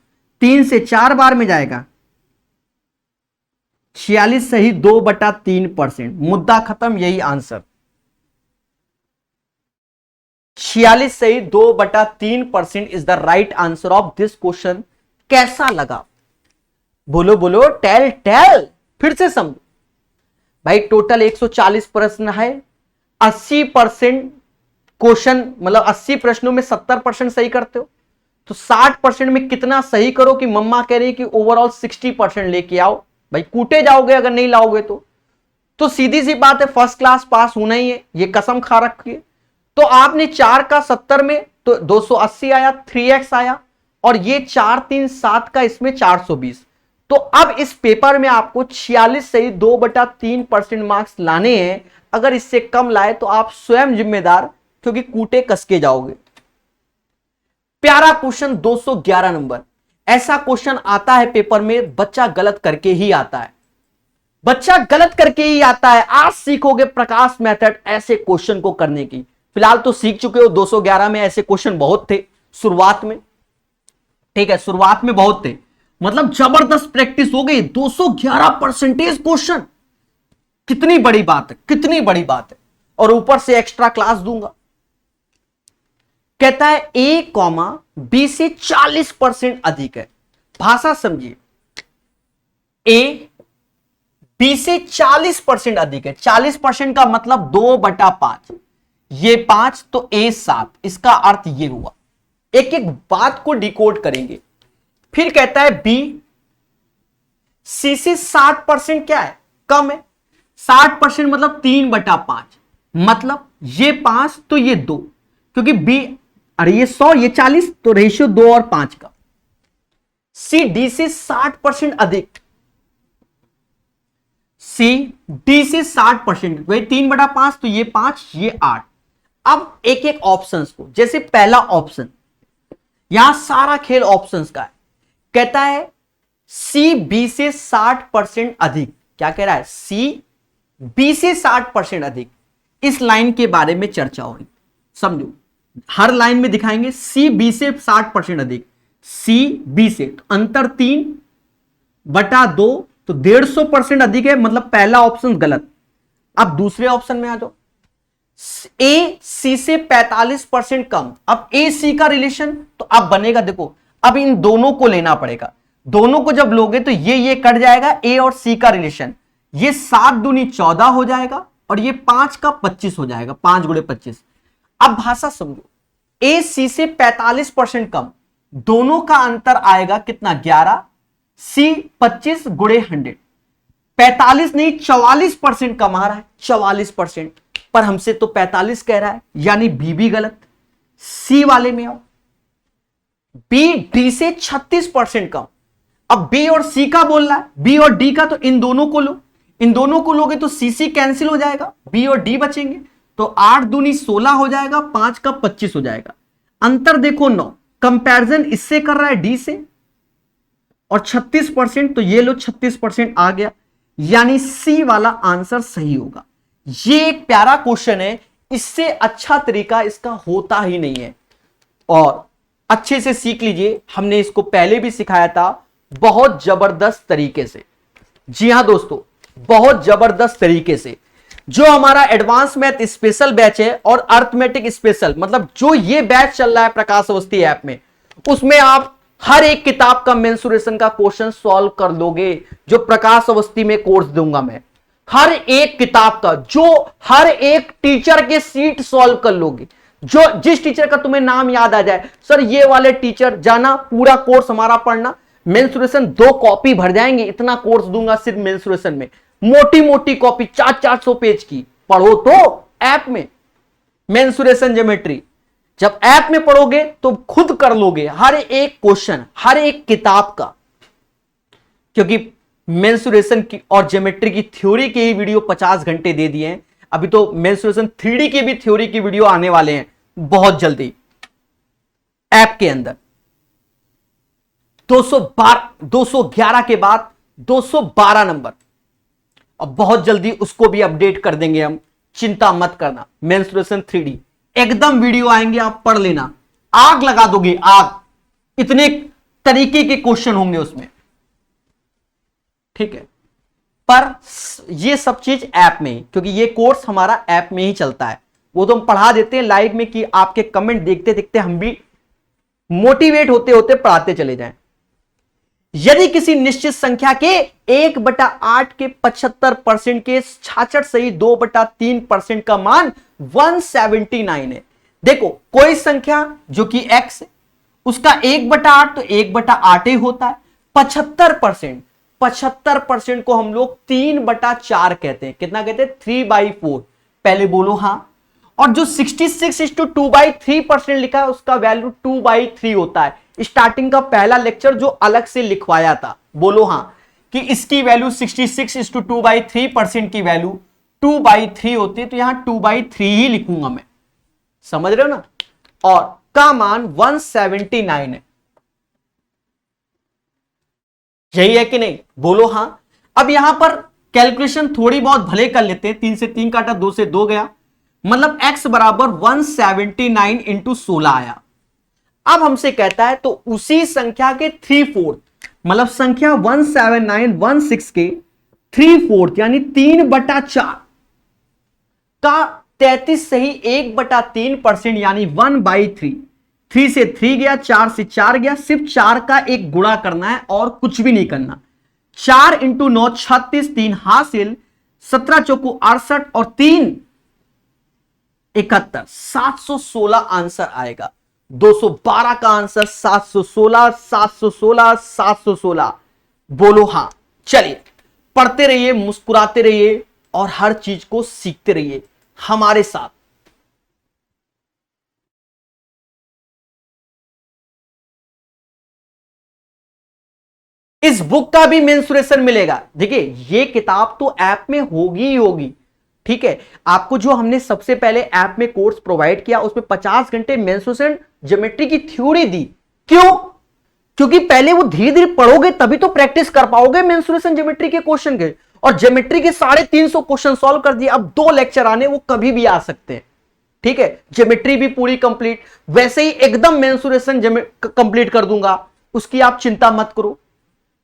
3 से 4 बार में जाएगा, 46 सही 2 बटा 3%। मुद्दा खत्म, यही आंसर 46 सही 2 बटा 3% is the right answer of this question. कैसा लगा बोलो बोलो, टेल टेल, फिर से समझो भाई। टोटल 140 प्रश्न है, 80% क्वेश्चन, मतलब 80 प्रश्नों में 70% सही करते हो, तो 60% में कितना सही करो कि मम्मा कह रही है कि ओवरऑल 60% लेके आओ। भाई कूटे जाओगे अगर नहीं लाओगे तो सीधी सी बात है, फर्स्ट क्लास पास होना ही है, ये कसम खा रखी है। तो आपने 4 का 70 में तो 280 आया, 3x आया, और ये 4 3 7 का इसमें 420। तो अब इस पेपर में आपको 46 सही 2 बटा 3% मार्क्स लाने हैं। अगर इससे कम लाए तो आप स्वयं जिम्मेदार, क्योंकि कूटे कसके जाओगे। प्यारा क्वेश्चन 211 नंबर। ऐसा क्वेश्चन आता है पेपर में, बच्चा गलत करके ही आता है, बच्चा गलत करके ही आता है। आज सीखोगे प्रकाश मेथड ऐसे क्वेश्चन को करने की। फिलहाल तो सीख चुके हो, 211 में ऐसे क्वेश्चन बहुत थे शुरुआत में, ठीक है, शुरुआत में बहुत थे, मतलब जबरदस्त प्रैक्टिस हो गई। 211% क्वेश्चन, कितनी बड़ी बात है, कितनी बड़ी बात है। और ऊपर से एक्स्ट्रा क्लास दूंगा। कहता है ए कॉमा बी से 40% अधिक है। भाषा समझिए, ए बी से 40% अधिक है। 40% का मतलब 2/5, ये 5 तो ए 7, इसका अर्थ ये हुआ। एक एक बात को डिकोड करेंगे। फिर कहता है बी सी से 60% क्या है, कम है। 60% मतलब 3/5, मतलब ये 5 तो ये 2, क्योंकि बी, अरे ये 100 ये 40, तो रेशियो 2 और 5 का। सी डी से 60% अधिक, सी डी से 60%, वही 3/5 तो ये 5 ये 8। अब एक एक ऑप्शंस को, जैसे पहला ऑप्शन, यहां सारा खेल ऑप्शंस का है। कहता है सी बी से 60% अधिक। क्या कह रहा है, सी बी से 60% अधिक। इस लाइन के बारे में चर्चा होगी, समझो। हर लाइन में दिखाएंगे सी बी से 60% अधिक, सी बी से, तो अंतर 3/2, तो 150% अधिक है, मतलब पहला ऑप्शन गलत। अब दूसरे ऑप्शन में आ जाओ, ए सी से 45% कम। अब ए सी का रिलेशन तो अब बनेगा, देखो अब इन दोनों को लेना पड़ेगा। दोनों को जब लोगे तो ये कट जाएगा, ए और सी का रिलेशन, ये 7 दूनी 14 हो जाएगा और ये 5 का 25 हो जाएगा, 5 गुणे 25। अब भाषा समझो, ए सी से 45% कम, दोनों का अंतर आएगा कितना, 11, सी 25 गुणे 100, 45 नहीं 44% कम आ रहा है, 44%। पर हमसे तो 45 कह रहा है, यानी बी भी गलत। सी वाले में आओ, बी डी से 36% कम। अब बी और सी का बोल रहा है, बी और डी का, तो इन दोनों को लो, इन दोनों को लोगे तो सी सी कैंसिल हो जाएगा, बी और डी बचेंगे, तो 8 दूनी 16 हो जाएगा, 5 का 25 हो जाएगा। अंतर देखो 9, कंपैरिजन इससे कर रहा है डी से, और 36%, तो ये लो 36% आ गया, यानी सी वाला आंसर सही होगा। ये एक प्यारा क्वेश्चन है, इससे अच्छा तरीका इसका होता ही नहीं है। और अच्छे से सीख लीजिए, हमने इसको पहले भी सिखाया था बहुत जबरदस्त तरीके से। जी हां दोस्तों, बहुत जबरदस्त तरीके से। जो हमारा एडवांस मैथ स्पेशल बैच है और अर्थमेटिक स्पेशल, मतलब जो ये बैच चल रहा है प्रकाश अवस्थी ऐप में, उसमें आप हर एक किताब का मेंसुरेशन का क्वेश्चन सॉल्व कर लोगे। जो प्रकाश अवस्थी में कोर्स दूंगा मैं, हर एक किताब का, जो हर एक टीचर के सीट सॉल्व कर लोगे। जो जिस टीचर का तुम्हें नाम याद आ जाए, सर ये वाले टीचर, जाना पूरा कोर्स हमारा पढ़ना। मेंसुरेशन 2 कॉपी भर जाएंगे, इतना कोर्स दूंगा सिर्फ मेंसुरेशन में। मोटी मोटी कॉपी 400-400 पेज की, पढ़ो तो ऐप में मेंसुरेशन ज्योमेट्री। जब ऐप में पढ़ोगे तो खुद कर लोगे हर एक क्वेश्चन, हर एक किताब का। क्योंकि मेंसुरेशन की और ज्योमेट्री की थ्योरी के ही वीडियो 50 घंटे दे दिए हैं। अभी तो मेंसुरेशन 3D के भी थ्योरी की वीडियो आने वाले हैं बहुत जल्दी ऐप के अंदर। 211 के बाद 212 नंबर, और बहुत जल्दी उसको भी अपडेट कर देंगे हम, चिंता मत करना। मेंसुरेशन 3D एकदम वीडियो आएंगे, आप पढ़ लेना, आग लगा दोगे आग, इतने तरीके के क्वेश्चन होंगे उसमें, ठीक है। पर ये सब चीज ऐप में ही, क्योंकि ये कोर्स हमारा ऐप में ही चलता है। वो तो हम पढ़ा देते हैं लाइव में कि आपके कमेंट देखते देखते हम भी मोटिवेट होते होते पढ़ाते चले जाएं। यदि किसी निश्चित संख्या के 1/8 के 75% के 66 सही 2/3% का मान 179 है। देखो कोई संख्या जो कि x है, उसका 1/8 तो 1/8 ही होता है। 75% को हम लोग 3/4 कहते हैं। कितना कहते हैं? 3/4। पहले बोलो हां। और जो 66/2/3% लिखा है उसका वैल्यू 2/3 होता है। स्टार्टिंग का पहला लेक्चर जो अलग से लिखवाया था, बोलो हां, कि इसकी वैल्यू 66/2/3% की वैल्यू 2/3 होती है, तो यहां 2/3 ही लिखूंगा मैं, समझ रहे हो ना। और का मान 179 है, यही है कि नहीं? बोलो हां। अब यहां पर कैलकुलेशन थोड़ी बहुत भले कर लेते हैं। 3 से 3 काटा, 2 से 2 गया, मतलब x बराबर 179 इंटू 16 आया। अब हमसे कहता है तो उसी संख्या के 3/4, मतलब संख्या 17916 के 3/4 यानी 3/4 का 33 सही 1/3% यानी 1/3। 3 से 3 गया, 4 से 4 गया, सिर्फ 4 का एक गुणा करना है और कुछ भी नहीं करना। 4 × 9 36, 3 हासिल, 17 चौको 68 और 3 71, 716 आंसर आएगा। 212 का आंसर 716, 716, 716। बोलो हां। चलिए पढ़ते रहिए, मुस्कुराते रहिए और हर चीज को सीखते रहिए हमारे साथ। इस बुक का भी मेंसुरेशन मिलेगा। देखिए ये किताब तो ऐप में होगी ही होगी, ठीक है। आपको जो हमने सबसे पहले ऐप में कोर्स प्रोवाइड किया उसमें 50 घंटे मेंसुरेशन ज्योमेट्री की थ्योरी दी। क्यों? क्योंकि पहले वो धीरे धीरे पढ़ोगे तभी तो प्रैक्टिस कर पाओगे मेंसुरेशन ज्योमेट्री के क्वेश्चन के। और ज्योमेट्री के 350 क्वेश्चन सॉल्व कर दिए। अब 2 लेक्चर आने, वो कभी भी आ सकते हैं, ठीक है। ज्योमेट्री भी पूरी कंप्लीट, वैसे ही एकदम मेंसुरेशन कंप्लीट कर दूंगा, उसकी आप चिंता मत करो।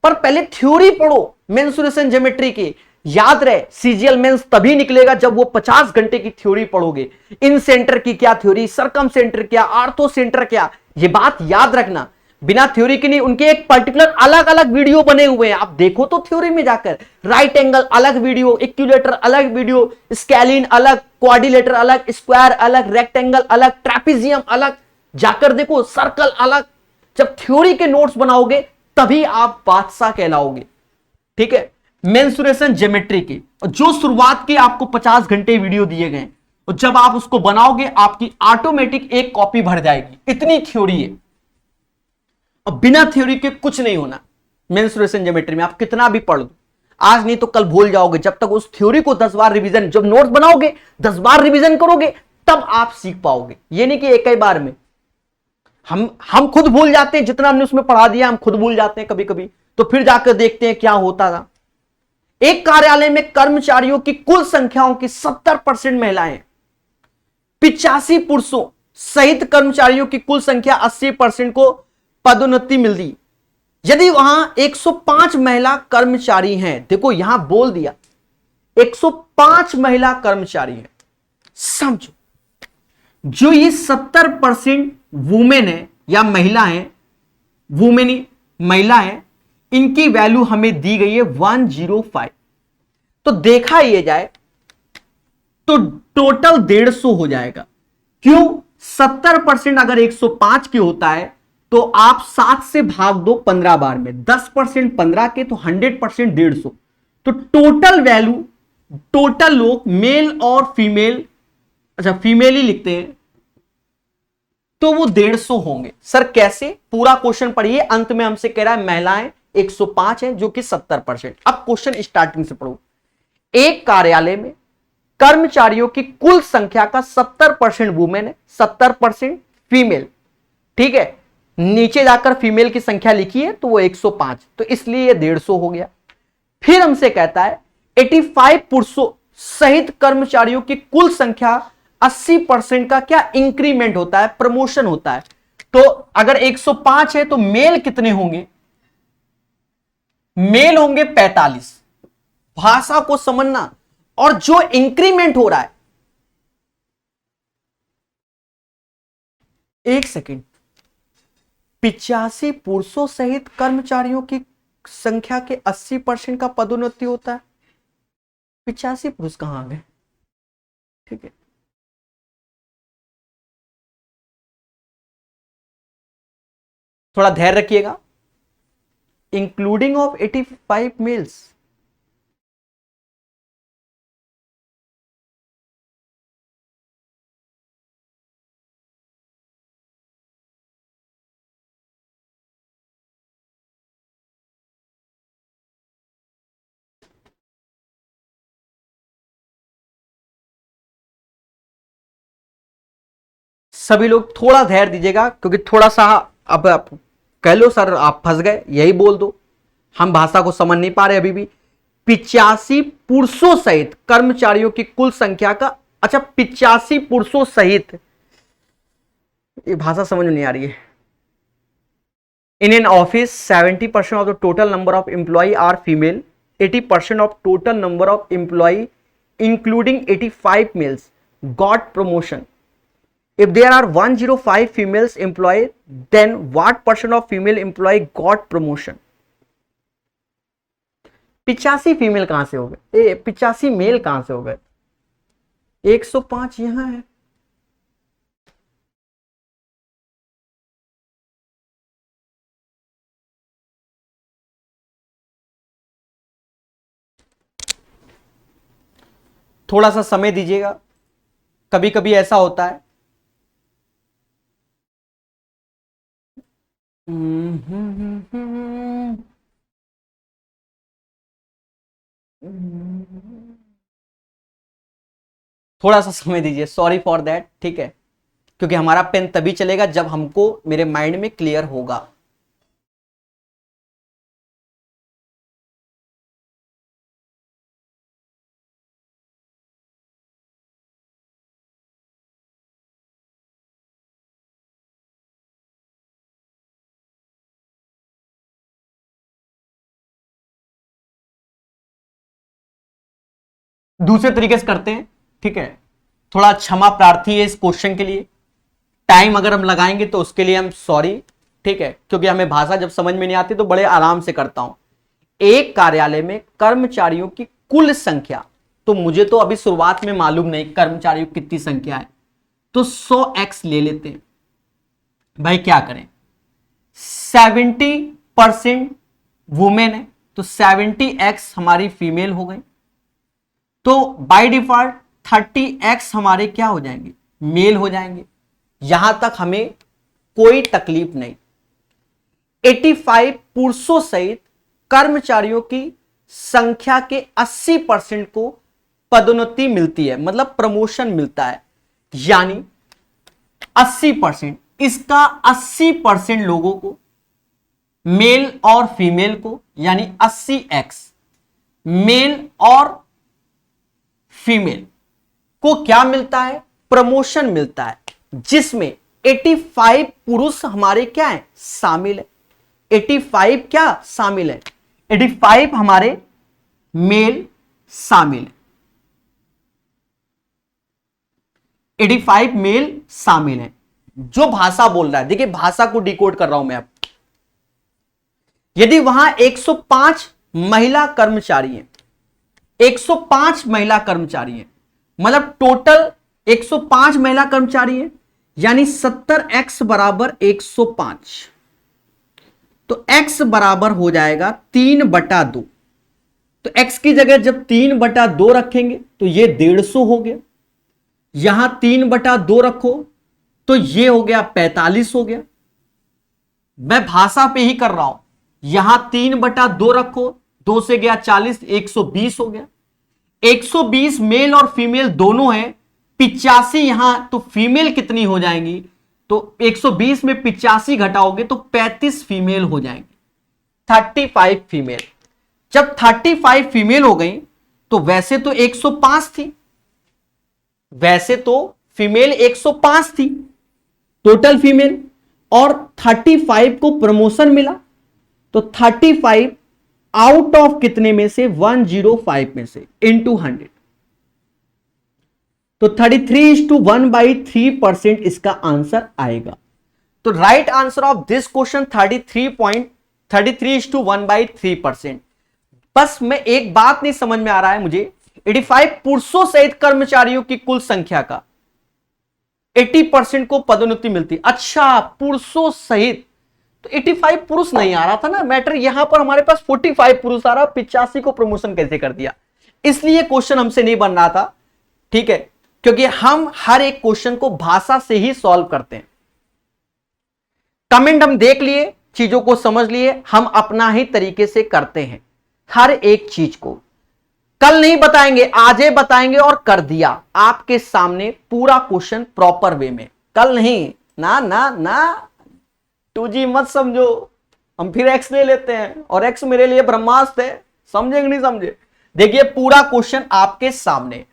पर पहले थ्योरी पढ़ो मेंसुरेशन ज्योमेट्री की। याद रहे सीजीएल मेंस तभी निकलेगा जब वो 50 घंटे की थ्योरी पढ़ोगे। इन सेंटर की क्या थ्योरी, सरकम सेंटर क्या, आर्थो सेंटर क्या, ये बात याद रखना। बिना थ्योरी के नहीं, उनके एक पर्टिकुलर अलग अलग वीडियो बने हुए हैं, आप देखो तो थ्योरी में जाकर। राइट एंगल अलग वीडियो, इक्विलेटर अलग वीडियो, स्केलिन अलग, क्वाड्रिलेटर अलग, स्क्वायर अलग, रेक्टेंगल अलग, ट्रेपेजियम अलग, जाकर देखो। सर्कल अलग। जब थ्योरी के नोट्स बनाओगे तभी आप बादशाह कहलाओगे, ठीक है। मेंसुरेशन ज्योमेट्री की और जो शुरुआत के आपको 50 घंटे वीडियो दिए गए, और जब आप उसको बनाओगे आपकी ऑटोमेटिक एक कॉपी भर जाएगी। इतनी थ्योरी है और बिना थ्योरी के कुछ नहीं होना मेंसुरेशन ज्योमेट्री में। आप कितना भी पढ़ लो, आज नहीं तो कल भूल जाओगे। जब तक उस थ्योरी को 10 बार रिवीजन, जब नोट्स बनाओगे 10 बार रिवीजन करोगे तब आप सीख पाओगे। ये नहीं कि एक ही बार में। हम खुद भूल जाते हैं, जितना हमने उसमें पढ़ा दिया हम खुद भूल जाते हैं कभी कभी। तो फिर जाकर देखते हैं क्या होता था। एक कार्यालय में कर्मचारियों की कुल संख्याओं की 70% महिलाएं, 85 पुरुषों सहित कर्मचारियों की कुल संख्या 80% को पदोन्नति मिलती। यदि वहां 105 महिला कर्मचारी हैं, देखो यहां बोल दिया 105 महिला कर्मचारी हैं। समझो, जो ये 70% वुमेन है या महिला है, वुमेन महिला है, इनकी वैल्यू हमें दी गई है 105। तो देखा ये जाए तो टोटल 150 हो जाएगा। क्यों? 70% अगर 105 की होता है तो आप 7 से भाग दो 15 बार में, 10% 15 के, तो 100% 150। तो टोटल वैल्यू, टोटल लोग मेल और फीमेल, अच्छा फीमेल ही लिखते हैं, तो वो 150 होंगे। सर कैसे? पूरा क्वेश्चन पढ़िए, अंत में हमसे कह रहा है महिलाएं 105 हैं जो कि 70%। अब क्वेश्चन स्टार्टिंग से पढ़ो। एक कार्यालय में कर्मचारियों की कुल संख्या का 70% वुमेन है, 70% फीमेल, ठीक है। नीचे जाकर फीमेल की संख्या लिखी है तो वो 105, तो इसलिए ये 150 हो गया। फिर हमसे कहता है 85 पुरुषों सहित कर्मचारियों की कुल संख्या 80% का क्या इंक्रीमेंट होता है, प्रमोशन होता है। तो अगर 105 है तो मेल कितने होंगे? मेल होंगे 45। भाषा को समझना। और जो इंक्रीमेंट हो रहा है, एक सेकेंड, 85 पुरुषों सहित कर्मचारियों की संख्या के 80% का पदोन्नति होता है। 85 पुरुष कहां आ गए? ठीक है, थोड़ा धैर्य रखिएगा। इंक्लूडिंग ऑफ 85 मेल्स, सभी लोग थोड़ा धैर्य दीजिएगा, क्योंकि थोड़ा सा अब आप कह लो सर आप फंस गए, यही बोल दो, हम भाषा को समझ नहीं पा रहे अभी भी। 85 पुरुषों सहित कर्मचारियों की कुल संख्या का, अच्छा 85 पुरुषों सहित, ये भाषा समझ में नहीं आ रही है। In an office, 70% of the total number of employee are female. 80% of total number of employee, including 85 males, got promotion. If there are 105 females employee, then what percent of female employee got promotion? 85 female कहां से हो गए, 85 mail कहां से हो गए? 105 यहां है। थोड़ा सा समय दीजिएगा, कभी कभी ऐसा होता है। थोड़ा सा समय दीजिए, सॉरी फॉर दैट, ठीक है, क्योंकि हमारा पेन तभी चलेगा जब हमको मेरे माइंड में क्लियर होगा। दूसरे तरीके से करते हैं, ठीक है, थोड़ा क्षमा प्रार्थी है इस क्वेश्चन के लिए। टाइम अगर हम लगाएंगे तो उसके लिए हम सॉरी, ठीक है, क्योंकि हमें भाषा जब समझ में नहीं आती तो बड़े आराम से करता हूं। एक कार्यालय में कर्मचारियों की कुल संख्या, तो मुझे तो अभी शुरुआत में मालूम नहीं कर्मचारियों की कितनी संख्या है, तो 100x ले लेते हैं। भाई क्या करें, 70% वुमेन है तो 70x हमारी फीमेल हो गई, तो बाय डिफॉल्ट 30x हमारे क्या हो जाएंगे, मेल हो जाएंगे। यहां तक हमें कोई तकलीफ नहीं। 85 पुरुषों सहित कर्मचारियों की संख्या के 80% को पदोन्नति मिलती है, मतलब प्रमोशन मिलता है, यानी 80%, इसका 80% लोगों को, मेल और फीमेल को, यानी 80x मेल और फीमेल को क्या मिलता है, प्रमोशन मिलता है, जिसमें 85 पुरुष हमारे क्या है, शामिल है। 85 क्या शामिल है, 85 हमारे मेल शामिल है, 85 मेल शामिल है। जो भाषा बोल रहा है, देखिए भाषा को डिकोड कर रहा हूं मैं अब। यदि वहां 105 महिला कर्मचारी हैं, 105 महिला कर्मचारी हैं, मतलब टोटल 105 महिला कर्मचारी हैं, यानी 70x बराबर 105, तो x बराबर हो जाएगा 3/2। तो x की जगह जब 3/2 रखेंगे तो ये 150 हो गया, यहां 3/2 रखो तो ये हो गया 45 हो गया। मैं भाषा पे ही कर रहा हूं, यहां 3/2 रखो, 2 से गया 40, 120 हो गया। 120 मेल और फीमेल दोनों है, 85 यहां, तो फीमेल कितनी हो जाएंगी, तो 120 में 85 घटाओगे तो 35 फीमेल हो जाएंगे, 35 फीमेल। जब 35 फीमेल हो गई तो वैसे तो 105 थी, वैसे तो फीमेल 105 थी टोटल फीमेल, और 35 को प्रमोशन मिला, तो 35 आउट ऑफ कितने में से, 105 में से, इंटू 100, तो 33:1/3% इसका आंसर आएगा। तो right answer of this question 33:1/3%। बस मैं एक बात नहीं समझ में आ रहा है मुझे, 85 पुरुषों सहित कर्मचारियों की कुल संख्या का 80% को पदोन्नति मिलती। अच्छा, पुरुषों सहित, तो 85 पुरुष नहीं आ रहा था ना मैटर, यहां पर हमारे पास 45 पुरुष आ रहा, 85 को प्रमोशन कैसे कर दिया, इसलिए क्वेश्चन हमसे नहीं बन रहा था, ठीक है, क्योंकि हम हर एक क्वेश्चन को भाषा से ही सॉल्व करते हैं। कमेंट हम देख लिए, चीजों को समझ लिए, हम अपना ही तरीके से करते हैं हर एक चीज को। कल नहीं बताएंगे, आज ही बताएंगे, और कर दिया आपके सामने पूरा क्वेश्चन प्रॉपर वे में। कल नहीं, ना ना ना 2G मत समझो, हम फिर x ले लेते हैं और x मेरे लिए ब्रह्मास्त्र है, समझे कि नहीं समझे। देखिए पूरा क्वेश्चन आपके सामने,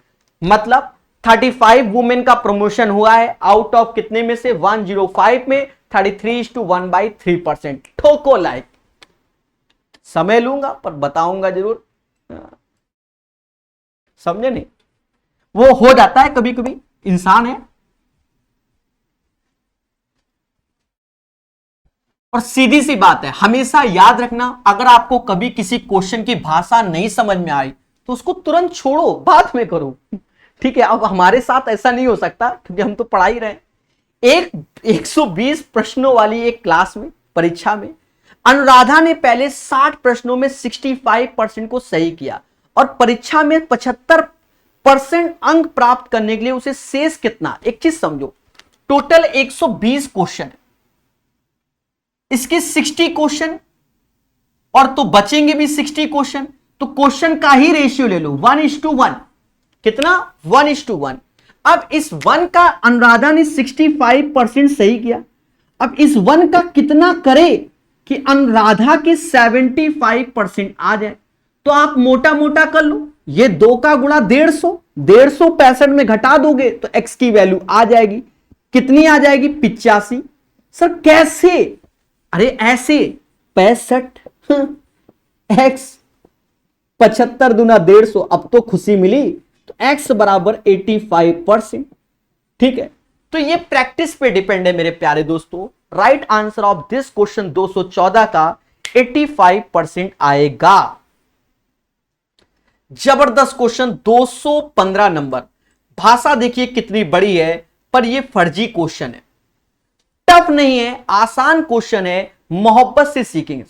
मतलब 35 वुमेन का प्रमोशन हुआ है, आउट ऑफ कितने में से, 105 में 33:1/3%। ठोको लाइक। समय लूंगा पर बताऊंगा जरूर, समझे नहीं? वो हो जाता है कभी कभी, इंसान है। और सीधी सी बात है, हमेशा याद रखना, अगर आपको कभी किसी क्वेश्चन की भाषा नहीं समझ में आई तो उसको तुरंत छोड़ो, बाद में करो। ठीक है, अब हमारे साथ ऐसा नहीं हो सकता क्योंकि हम तो पढ़ा ही रहे हैं। एक 120 प्रश्नों वाली एक क्लास में, परीक्षा में, अनुराधा ने पहले 60 प्रश्नों में 65% को सही किया और परीक्षा में 75% अंक प्राप्त करने के लिए उसे शेष कितना, एक चीज समझो, टोटल 120 क्वेश्चन है, इसके 60 क्वेश्चन और तो बचेंगे भी 60 क्वेश्चन, तो क्वेश्चन का ही रेशियो ले लो 1:1। कितना? 1:1। अब इस 1 का अनुराधा ने 65% सही किया, अब इस 1 का कितना करे कि अनुराधा के 75% आ जाए, तो आप मोटा मोटा कर लो, ये 2 का गुणा 150, 150 में घटा दोगे तो x की वैल्यू आ जाएगी। कितनी आ जाएगी? 85। सर कैसे? अरे ऐसे, 65 x 75 दूना 150, अब तो खुशी मिली, तो x बराबर 85%। ठीक है, तो ये प्रैक्टिस पे डिपेंड है मेरे प्यारे दोस्तों। Right answer of this question 214 का 85% आएगा। जबरदस्त क्वेश्चन 215 नंबर। भाषा देखिए कितनी बड़ी है, पर ये फर्जी क्वेश्चन है, टफ नहीं है, आसान क्वेश्चन है, मोहब्बत से सीखेंगे।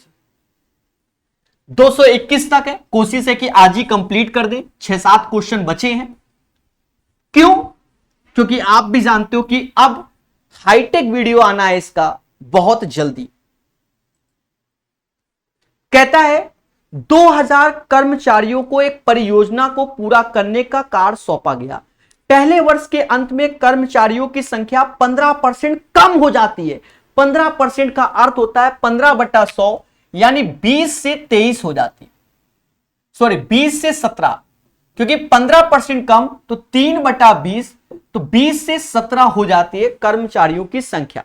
221 तक है, कोशिश है कि आज ही कंप्लीट कर दें, 6-7 क्वेश्चन बचे हैं। क्यों? क्योंकि आप भी जानते हो कि अब हाईटेक वीडियो आना है इसका बहुत जल्दी। कहता है 2000 कर्मचारियों को एक परियोजना को पूरा करने का कार्य सौंपा गया। पहले वर्ष के अंत में कर्मचारियों की संख्या 15% कम हो जाती है। 15% का अर्थ होता है 15/100, यानी 20 से 23 हो जाती है, सॉरी 20 से 17, क्योंकि 15% कम तो 3/20, तो 20 से 17 हो जाती है कर्मचारियों की संख्या।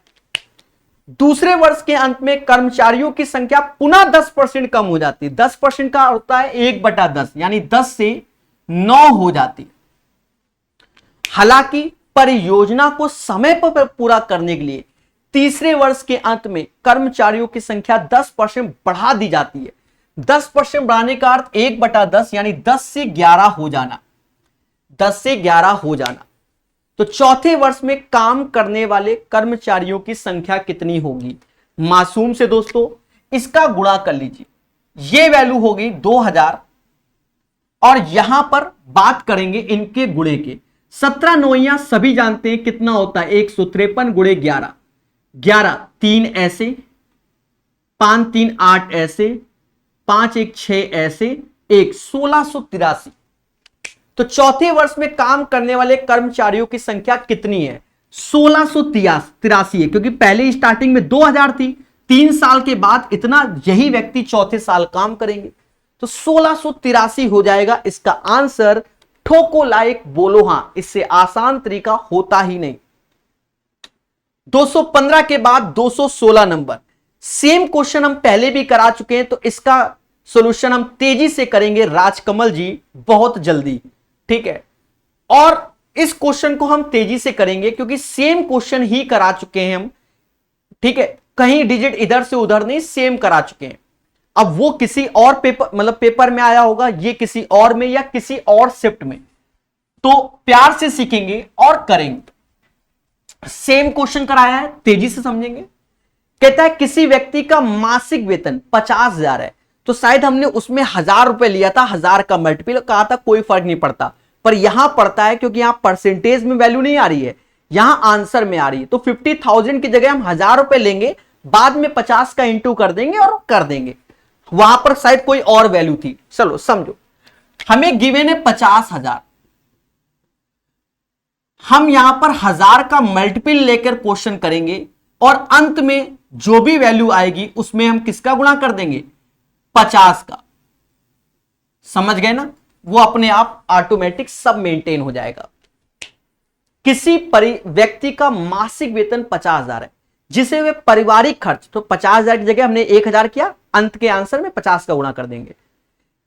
दूसरे वर्ष के अंत में कर्मचारियों की संख्या पुनः 10% कम हो जाती है। 10% का होता है 1/10, यानी 10 से 9 हो जाती है। हालांकि परियोजना को समय पर पूरा करने के लिए तीसरे वर्ष के अंत में कर्मचारियों की संख्या 10% बढ़ा दी जाती है। 10% बढ़ाने का अर्थ 1/10, यानी 10 से 11 हो जाना, 10 से 11 हो जाना। तो चौथे वर्ष में काम करने वाले कर्मचारियों की संख्या कितनी होगी? मासूम से दोस्तों इसका गुणा कर लीजिए, ये वैल्यू होगी 2000, और यहां पर बात करेंगे इनके गुणे के। 17 नौइयां सभी जानते हैं कितना होता है, 153 गुणे 11, 11 3 ऐसे, 5 3 8 ऐसे, 5 1 6 ऐसे, 1 1683। तो चौथे वर्ष में काम करने वाले कर्मचारियों की संख्या कितनी है? 1683 है, क्योंकि पहले स्टार्टिंग में 2000 थी, 3 साल के बाद इतना यही व्यक्ति चौथे साल काम करेंगे, तो 1683 हो जाएगा इसका आंसर। ठोको लाइक, बोलो हां, इससे आसान तरीका होता ही नहीं। 215 के बाद 216 नंबर, सेम क्वेश्चन हम पहले भी करा चुके हैं, तो इसका सॉल्यूशन हम तेजी से करेंगे राजकमल जी, बहुत जल्दी। ठीक है, और इस क्वेश्चन को हम तेजी से करेंगे क्योंकि सेम क्वेश्चन ही करा चुके हैं हम। ठीक है, कहीं डिजिट इधर से उधर नहीं, सेम करा चुके हैं। अब वो किसी और पेपर, मतलब पेपर में आया होगा, ये किसी और में या किसी और शिफ्ट में, तो प्यार से सीखेंगे और करेंगे। सेम क्वेश्चन कराया है, तेजी से समझेंगे। कहता है किसी व्यक्ति का मासिक वेतन 50,000 है, तो शायद हमने उसमें 1000 रुपए लिया था, 1000 का मल्टीपल कहा था, कोई फर्क नहीं पड़ता, पर यहां पड़ता है क्योंकि यहां परसेंटेज में वैल्यू नहीं आ रही है, यहां आंसर में आ रही है। तो 50,000 की जगह हम 1000 रुपए लेंगे, बाद में 50 का इंटू कर देंगे और कर देंगे, वहां पर शायद कोई और वैल्यू थी। चलो समझो, हमें गिवन है 50,000, हम यहां पर 1000 का मल्टीपल लेकर क्वेश्चन करेंगे और अंत में जो भी वैल्यू आएगी उसमें हम किसका गुणा कर देंगे? 50 का। समझ गए ना? वो अपने आप ऑटोमेटिक सब मेंटेन हो जाएगा। किसी व्यक्ति का मासिक वेतन 50,000 है, जिसे वे पारिवारिक खर्च, तो 50,000 की जगह हमने 1,000 किया, अंत के आंसर में 50 का गुणा कर देंगे,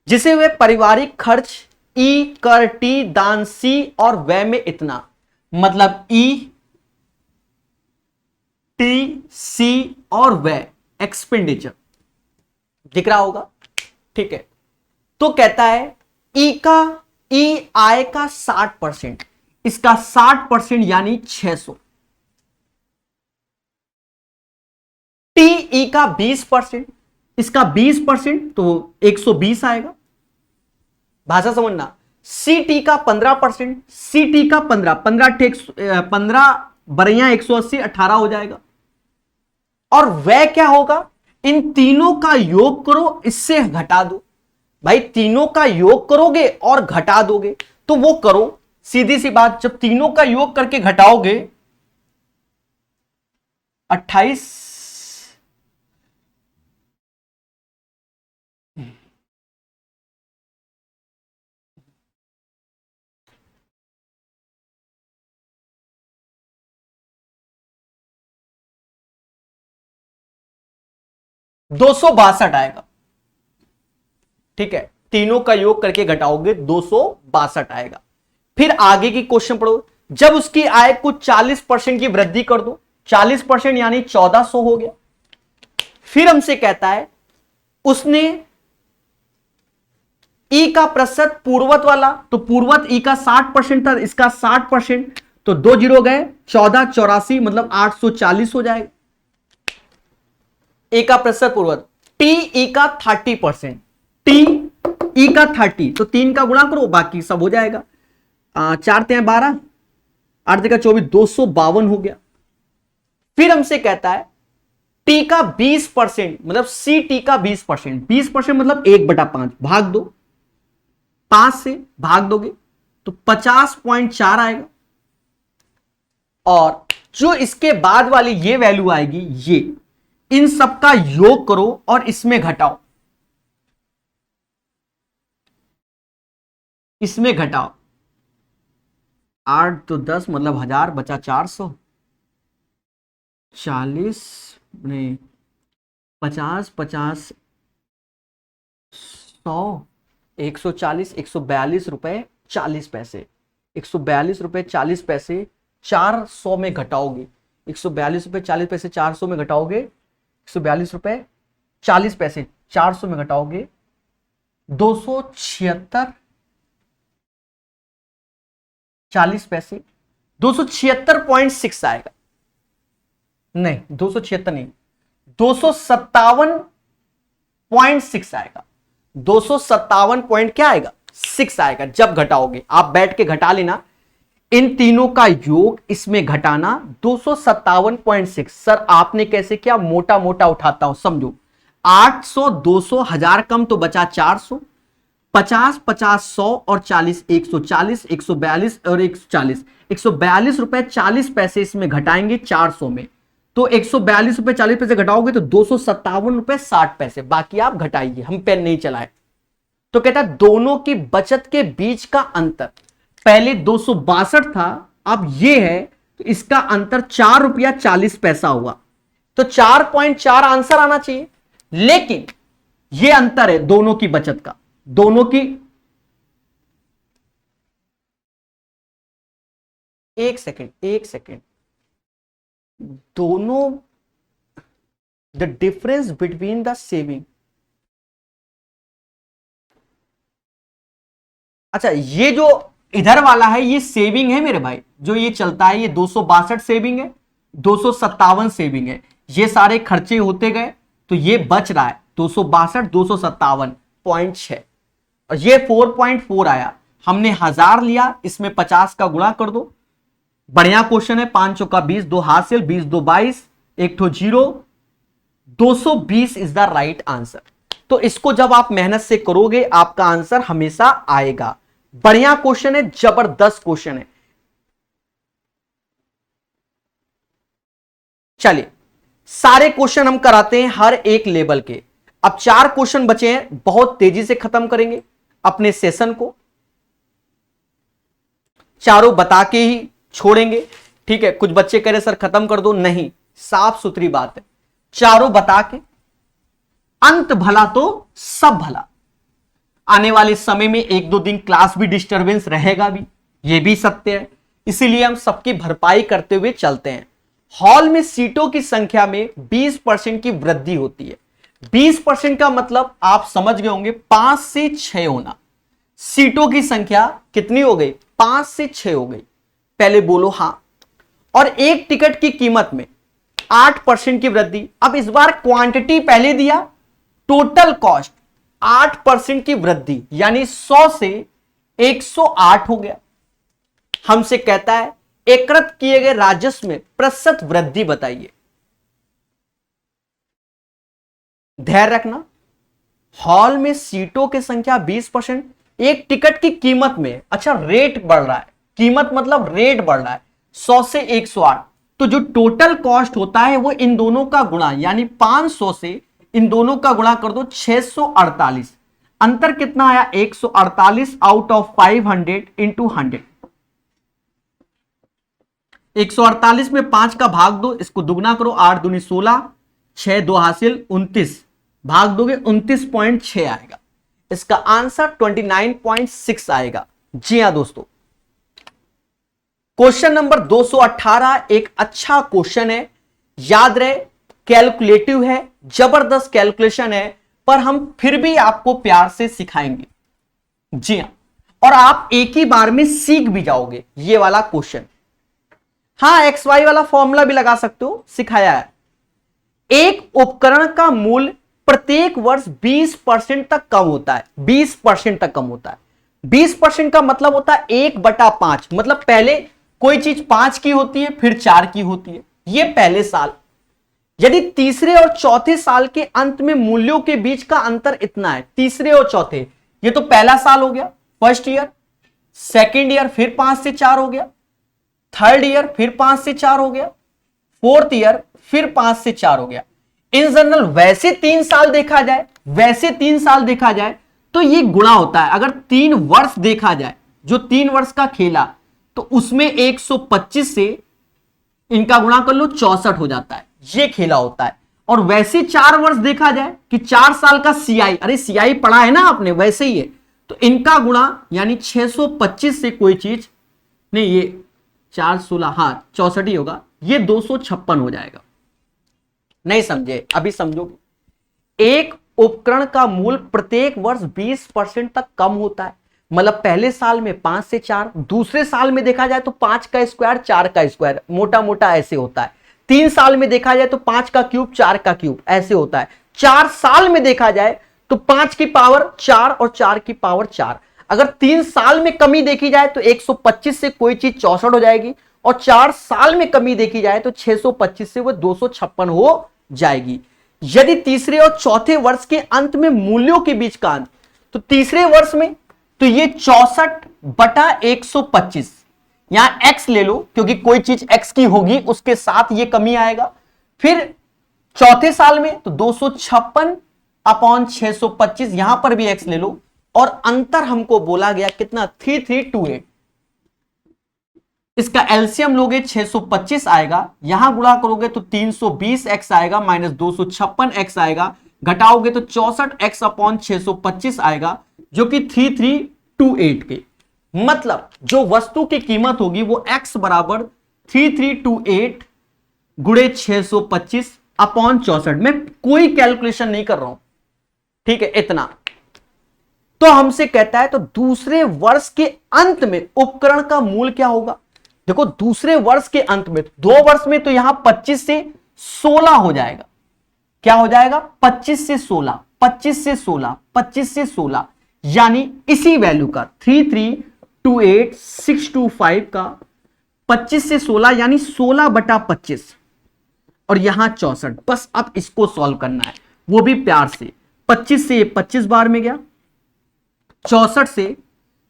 जिसे वे पारिवारिक खर्च ई, कर, टी, दान सी और व्यय में इतना, मतलब ई, टी, सी और व्यय, एक्सपेंडिचर दिख रहा होगा, ठीक है। तो कहता है ई आय का 60%, इसका 60% यानी 600, टी ई का 20%, इसका 20% तो 120 आएगा, भाषा समझना। सी टी का 15%, सी टी का 15 बरिया 180, 18 हो जाएगा। और वह क्या होगा, इन तीनों का योग करो, इससे घटा दो। भाई तीनों का योग करोगे और घटा दोगे, तो वो करो, सीधी सी बात, जब तीनों का योग करके घटाओगे 28, $262 आएगा, ठीक है। तीनों का योग करके घटाओगे 262 आएगा। फिर आगे की क्वेश्चन पढ़ो, जब उसकी आय को 40% की वृद्धि कर दो, 40% यानी 1400 हो गया। फिर हमसे कहता है उसने ई का प्रतिशत पूर्वत वाला, तो पूर्वत ई का 60% था, इसका 60%, तो 2 जीरो गए, 14 84 मतलब 840 हो जाएगा। ए का प्रतिशत पूर्वत, टी ई का 30%, टी ई का 30, तो 3 का गुणा करो, बाकी सब हो जाएगा। 4 × 12, 8 × 24, 252 हो गया। फिर हमसे कहता है टी का 20%, मतलब सी टी का 20%, 20% मतलब 1/5, भाग दो, 5 से भाग दोगे तो 50.4 आएगा। और जो इसके बाद वाली ये वैल्यू आएगी, ये इन सब का योग करो और इसमें घटाओ, इसमें घटाओ, 8 तो 10 मतलब 1000 बचा 400, 40 नहीं 50 50 100 140 142 रुपए 40 पैसे, 142 रुपए 40 पैसे 400 में घटाओगे, 142 रुपए 40 पैसे 400 में घटाओगे, 142 रुपए 40 पैसे 400 में घटाओगे, 276 40 पैसे 276.6 आएगा, नहीं 276 नहीं 257.6 आएगा, 257 पॉइंट क्या आएगा 6 आएगा जब घटाओगे। आप बैठ के घटा लेना, इन तीनों का योग इसमें घटाना 257.6। सर आपने कैसे किया, मोटा मोटा उठाता हूं समझो, 800 200 1000 कम तो बचा 400, 50 50 100 और 40 140 142 और 140, 142 रुपए 40 पैसे इसमें घटाएंगे 400 में, तो 142 रुपए 40 पैसे घटाओगे तो 257 रुपए 60 पैसे, बाकी आप घटाइए, हम पेन नहीं चलाए। तो कहता है दोनों की बचत के बीच का अंतर, पहले 262 था अब ये है, तो इसका अंतर 4 रुपया 40 पैसा हुआ, तो 4.4 आंसर आना चाहिए। लेकिन ये अंतर है दोनों की बचत का, दोनों की, एक सेकेंड, दोनों, the difference between the saving, अच्छा ये जो इधर वाला है ये सेविंग है मेरे भाई, जो ये चलता है ये 262 सेविंग है, 257 सेविंग है, ये सारे खर्चे होते गए तो ये बच रहा है 262 257.6 और ये 4.4 आया, हमने 1000 लिया, इसमें 50 का गुणा कर दो, बढ़िया क्वेश्चन है, 5 चौका 20, 2 हासिल 20 2 22, एक ठो zero, 220 is the right answer. तो इसको जब आप मेहनत से करोगे आपका आंसर हमेशा आएगा। बढ़िया क्वेश्चन है, जबरदस्त क्वेश्चन है। चलिए सारे क्वेश्चन हम कराते हैं हर एक लेवल के। अब 4 क्वेश्चन बचे हैं, बहुत तेजी से खत्म करेंगे अपने सेशन को, चारों बता के ही छोड़ेंगे, ठीक है। कुछ बच्चे कह रहे सर खत्म कर दो, नहीं साफ सुथरी बात है। चारों बता के अंत भला तो सब भला। आने वाले समय में एक दो दिन क्लास भी डिस्टरबेंस रहेगा भी, ये भी सत्य है, इसीलिए हम सबकी भरपाई करते हुए चलते हैं। हॉल में सीटों की संख्या में 20% की वृद्धि होती है। 20% का मतलब आप समझ गए होंगे 5 से 6 होना। सीटों की संख्या कितनी हो गई? 5 से 6 हो गई। पहले बोलो हां। और एक टिकट की कीमत में 8% की वृद्धि। अब इस बार क्वांटिटी पहले दिया, टोटल कॉस्ट 8% की वृद्धि, यानी 100 से 108 हो गया। हमसे कहता है एकत्र किए गए राजस्व में प्रतिशत वृद्धि बताइए। धैर्य रखना, हॉल में सीटों की संख्या 20%, एक टिकट की कीमत में, अच्छा रेट बढ़ रहा है, कीमत मतलब रेट बढ़ रहा है 100 से 108, तो जो टोटल कॉस्ट होता है वो इन दोनों का गुणा, यानी 500 से इन दोनों का गुणा कर दो 648। अंतर कितना आया? 148 आउट ऑफ 500 इंटू 100। 148 में 5 का भाग दो, इसको दुगना करो, 8 दूनी 16, 6 2 हासिल 29, भाग दोगे 29.6 आएगा। इसका आंसर 29.6 आएगा। जी हां दोस्तों, क्वेश्चन नंबर 218 एक अच्छा क्वेश्चन है, याद रहे कैलकुलेटिव है, जबरदस्त कैलकुलेशन है, पर हम फिर भी आपको प्यार से सिखाएंगे। जी हां, और आप एक ही बार में सीख भी जाओगे ये वाला क्वेश्चन। हां, एक्स वाई वाला फॉर्मूला भी लगा सकते हो, सिखाया है। एक उपकरण का मूल्य प्रत्येक वर्ष 20% तक कम होता है। 20% तक कम होता है। 20% का मतलब होता है 1/5, मतलब पहले कोई चीज 5 की होती है, फिर 4 की होती है, ये पहले साल। यदि तीसरे और चौथे साल के अंत में मूल्यों के बीच का अंतर इतना है, तीसरे और चौथे, ये तो पहला साल हो गया, फर्स्ट ईयर, सेकेंड ईयर फिर 5 से 4 हो गया, थर्ड ईयर फिर 5 से 4 हो गया, फोर्थ ईयर फिर 5 से 4 हो गया। इन जनरल वैसे 3 साल देखा जाए, वैसे 3 साल देखा जाए तो ये गुणा होता है। अगर 3 वर्ष देखा जाए, जो 3 वर्ष का खेला, तो उसमें 125 से इनका गुणा कर लो 64 हो जाता है, ये खेला होता है। और वैसे 4 वर्ष देखा जाए कि 4 साल का सीआई, अरे सीआई पढ़ा है ना आपने, वैसे ही है, तो इनका गुणा यानी 625 से कोई चीज नहीं, ये 4 16, हाँ 64 ही होगा, ये 256 हो जाएगा। नहीं समझे? अभी समझोगे। एक उपकरण का मूल्य प्रत्येक वर्ष 20% तक कम होता है, मतलब पहले साल में 5 से 4, दूसरे साल में देखा जाए तो 5 का स्क्वायर 4 का स्क्वायर, मोटा मोटा ऐसे होता है। 3 साल में देखा जाए तो 5 का क्यूब 4 का क्यूब, ऐसे होता है। 4 साल में देखा जाए तो 5 की पावर 4 और 4 की पावर 4। अगर 3 साल में कमी देखी जाए तो 125 से कोई चीज 64 हो जाएगी, और 4 साल में कमी देखी जाए तो 625 से वो 256 हो जाएगी। यदि तीसरे और चौथे वर्ष के अंत में मूल्यों के बीच का अंत, तो तीसरे वर्ष में तो ये 64/125, यहां x ले लो क्योंकि कोई चीज x की होगी उसके साथ ये कमी आएगा। फिर चौथे साल में तो 256/625, यहां पर भी x ले लो, और अंतर हमको बोला गया कितना? 3328। इसका एलसीएम लोगे 625 आएगा, यहां गुणा करोगे तो 320x आएगा, माइनस 256x आएगा, घटाओगे तो 64x/625 आएगा, जो कि 3328 के। मतलब जो वस्तु की कीमत होगी वो x बराबर 3328 गुणे 625/64। मैं कोई कैलकुलेशन नहीं कर रहा हूं, ठीक है, इतना। तो हमसे कहता है तो दूसरे वर्ष के अंत में उपकरण का मूल्य क्या होगा? देखो दूसरे वर्ष के अंत में, 2 वर्ष में तो यहां 25 से 16 हो जाएगा। क्या हो जाएगा? 25 से 16, 25 से 16, 25 से 16, यानी इसी वैल्यू का 3328625 का 25 से 16 यानी 16/25, और यहां 64। बस अब इसको सॉल्व करना है, वो भी प्यार से। 25 से ये 25 बार में गया, 64 से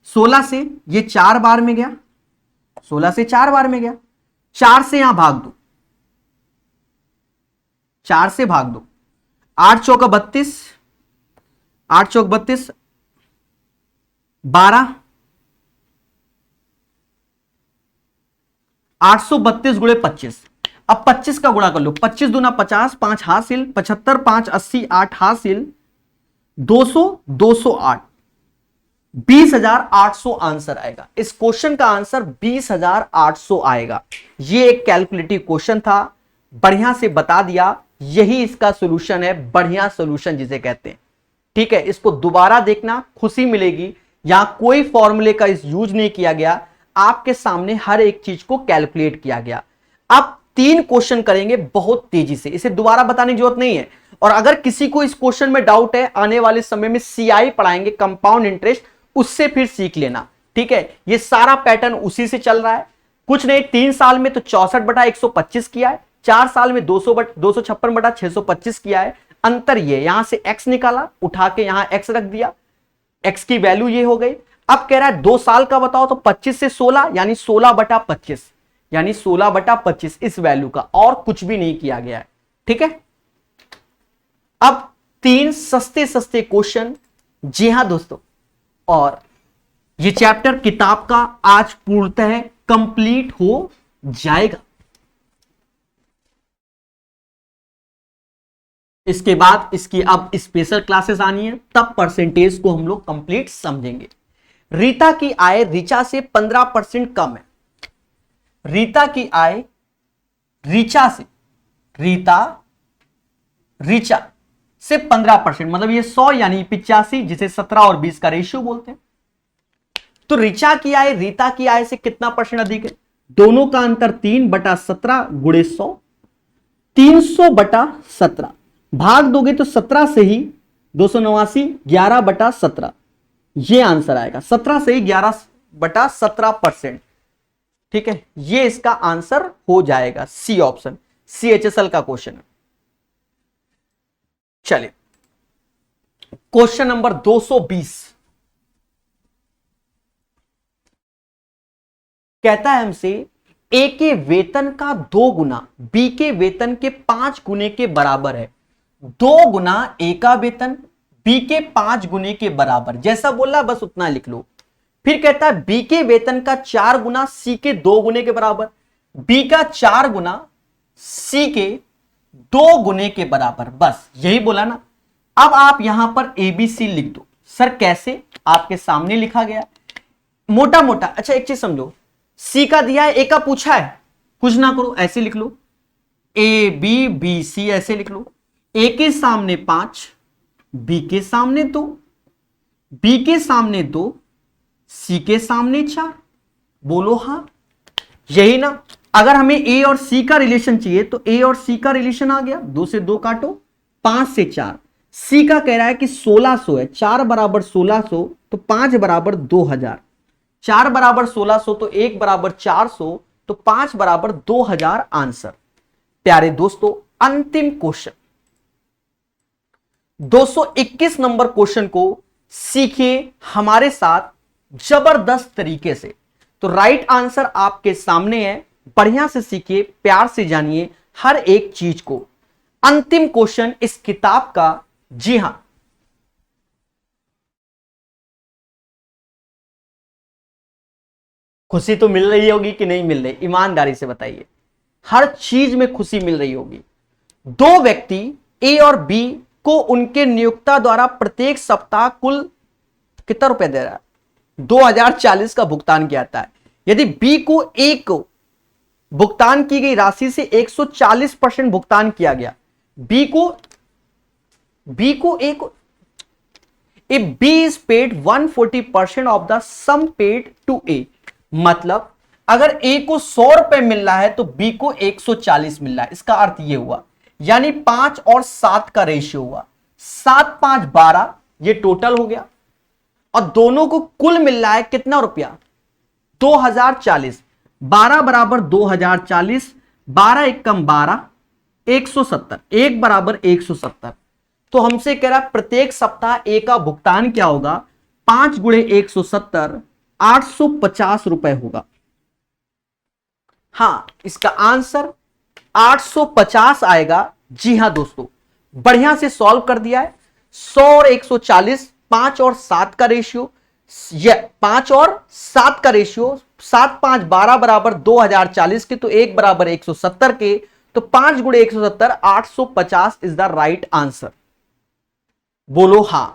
16 से ये 4 बार में गया, 16 से 4 बार में गया, 4 से यहां भाग दो, 4 से भाग दो, 8 चौका 32, 8 चौक 32, 12, 832 गुणे 25। अब 25 का गुणा कर लो, 25 दूना 50, 5 हासिल, 75, 5 80, 8 हासिल, 200, 208, 20,800 आंसर आएगा। इस क्वेश्चन का आंसर 20,800 आएगा। ये एक कैलकुलेटिव क्वेश्चन था, बढ़िया से बता दिया, यही इसका सॉल्यूशन है, बढ़िया सॉल्यूशन जिसे कहते हैं। ठीक है, इसको दोबारा देखना, खुशी मिलेगी। यहां कोई फॉर्मूले का इस यूज नहीं किया गया, आपके सामने हर एक चीज को कैलकुलेट किया गया। अब 3 क्वेश्चन करेंगे बहुत तेजी से, इसे दोबारा बताने की जरूरत नहीं है। और अगर किसी को इस क्वेश्चन में डाउट है, आने वाले समय में सीआई पढ़ाएंगे, कंपाउंड इंटरेस्ट, उससे फिर सीख लेना। ठीक है, ये सारा पैटर्न उसी से चल रहा है, कुछ नहीं। 3 साल में तो 64/125 किया है, 4 साल में 256/625 किया है। अंतर ये, यहां से x निकाला, उठा के यहां x रख दिया, x की वैल्यू ये हो गई। अब कह रहा है 2 साल का बताओ, तो 25 से 16 यानी 16/25, यानी 16/25 इस वैल्यू का, और कुछ भी नहीं किया गया है। ठीक है, अब 3 सस्ते सस्ते क्वेश्चन। जी हां दोस्तों, और ये चैप्टर किताब का आज पूर्णतः कंप्लीट हो जाएगा। इसके बाद इसकी अब स्पेशल क्लासेस आनी है, तब परसेंटेज को हम लोग कंप्लीट समझेंगे। रीता की आय ऋचा से 15% कम है। रीता की आय ऋचा से, ऋचा से 15%, मतलब ये 100 यानी 85, जिसे 17 और 20 का रेशियो बोलते हैं। तो ऋचा की आय रीता की आय से कितना परसेंट अधिक है? दोनों का अंतर 3/17 गुणे 100, 300/17 भाग दोगे तो 17 से ही 289, 11/17, ये आंसर आएगा। 17 से ही 11/17%। ठीक है, ये इसका आंसर हो जाएगा, सी ऑप्शन, CHSL का क्वेश्चन है। चलिए क्वेश्चन नंबर 220 कहता है हमसे ए के वेतन का 2 गुना बी के वेतन के 5 गुने के बराबर है। 2 गुना ए का वेतन बी के 5 गुने के बराबर, जैसा बोला बस उतना लिख लो। फिर कहता है बी के वेतन का 4 गुना सी के 2 गुने के बराबर, बी का 4 गुना सी के 2 गुने के बराबर, बस यही बोला ना। अब आप यहां पर ABC लिख दो। सर कैसे? आपके सामने लिखा गया मोटा मोटा। अच्छा एक चीज समझो, सी का दिया है, ए का पूछा है, कुछ ना करो ऐसे लिख लो, ABBC ऐसे लिख लो। ए के सामने 5, बी के सामने 2, बी के सामने 2, सी के सामने 4। बोलो हां, यही ना। अगर हमें ए और सी का रिलेशन चाहिए तो ए और सी का रिलेशन आ गया, 2 से 2 काटो, 5 से 4। सी का कह रहा है कि 1600 है, 4 बराबर 1600, तो 5 बराबर 2000, 4 बराबर 1600, तो 1 बराबर 400, तो 5 बराबर 2000 आंसर। प्यारे दोस्तों, अंतिम क्वेश्चन 221 नंबर क्वेश्चन को सीखिए हमारे साथ जबरदस्त तरीके से। तो राइट आंसर आपके सामने है, बढ़िया से सीखिए, प्यार से जानिए हर एक चीज को। अंतिम क्वेश्चन इस किताब का, जी हां, खुशी तो मिल रही होगी कि नहीं मिल रही? ईमानदारी से बताइए, हर चीज में खुशी मिल रही होगी। 2 व्यक्ति ए और बी को उनके नियोक्ता द्वारा प्रत्येक सप्ताह कुल कितना रुपए दे रहा है? 2040 का भुगतान किया जाता है। यदि बी को ए को भुगतान की गई राशि से 140% भुगतान किया गया, बी को ए को, if B is paid 140% of the sum paid to A, मतलब अगर A को 100 रुपए मिल रहा है तो B को 140 मिल रहा है। इसका अर्थ ये हुआ, यानी 5 और 7 का रेशियो हुआ, 7 5 12, ये टोटल हो गया। और दोनों को कुल मिल रहा है कितना रुपया? 2040। 12 बराबर 2040, 12 एकम 12, 170, 1 बराबर 170। तो हमसे कह रहा है प्रत्येक सप्ताह ए का भुगतान क्या होगा? 5 गुणे 170, 850 रुपए होगा। हां, इसका आंसर 850 आएगा। जी हां दोस्तों, बढ़िया से सॉल्व कर दिया है। 100 और 140, 5 और 7 का रेशियो, 5 और 7 का रेशियो, 7 5 12 बराबर 2040 के, तो 1 बराबर 170 के, तो 5 गुणे 170 850 इज द राइट आंसर। बोलो हां।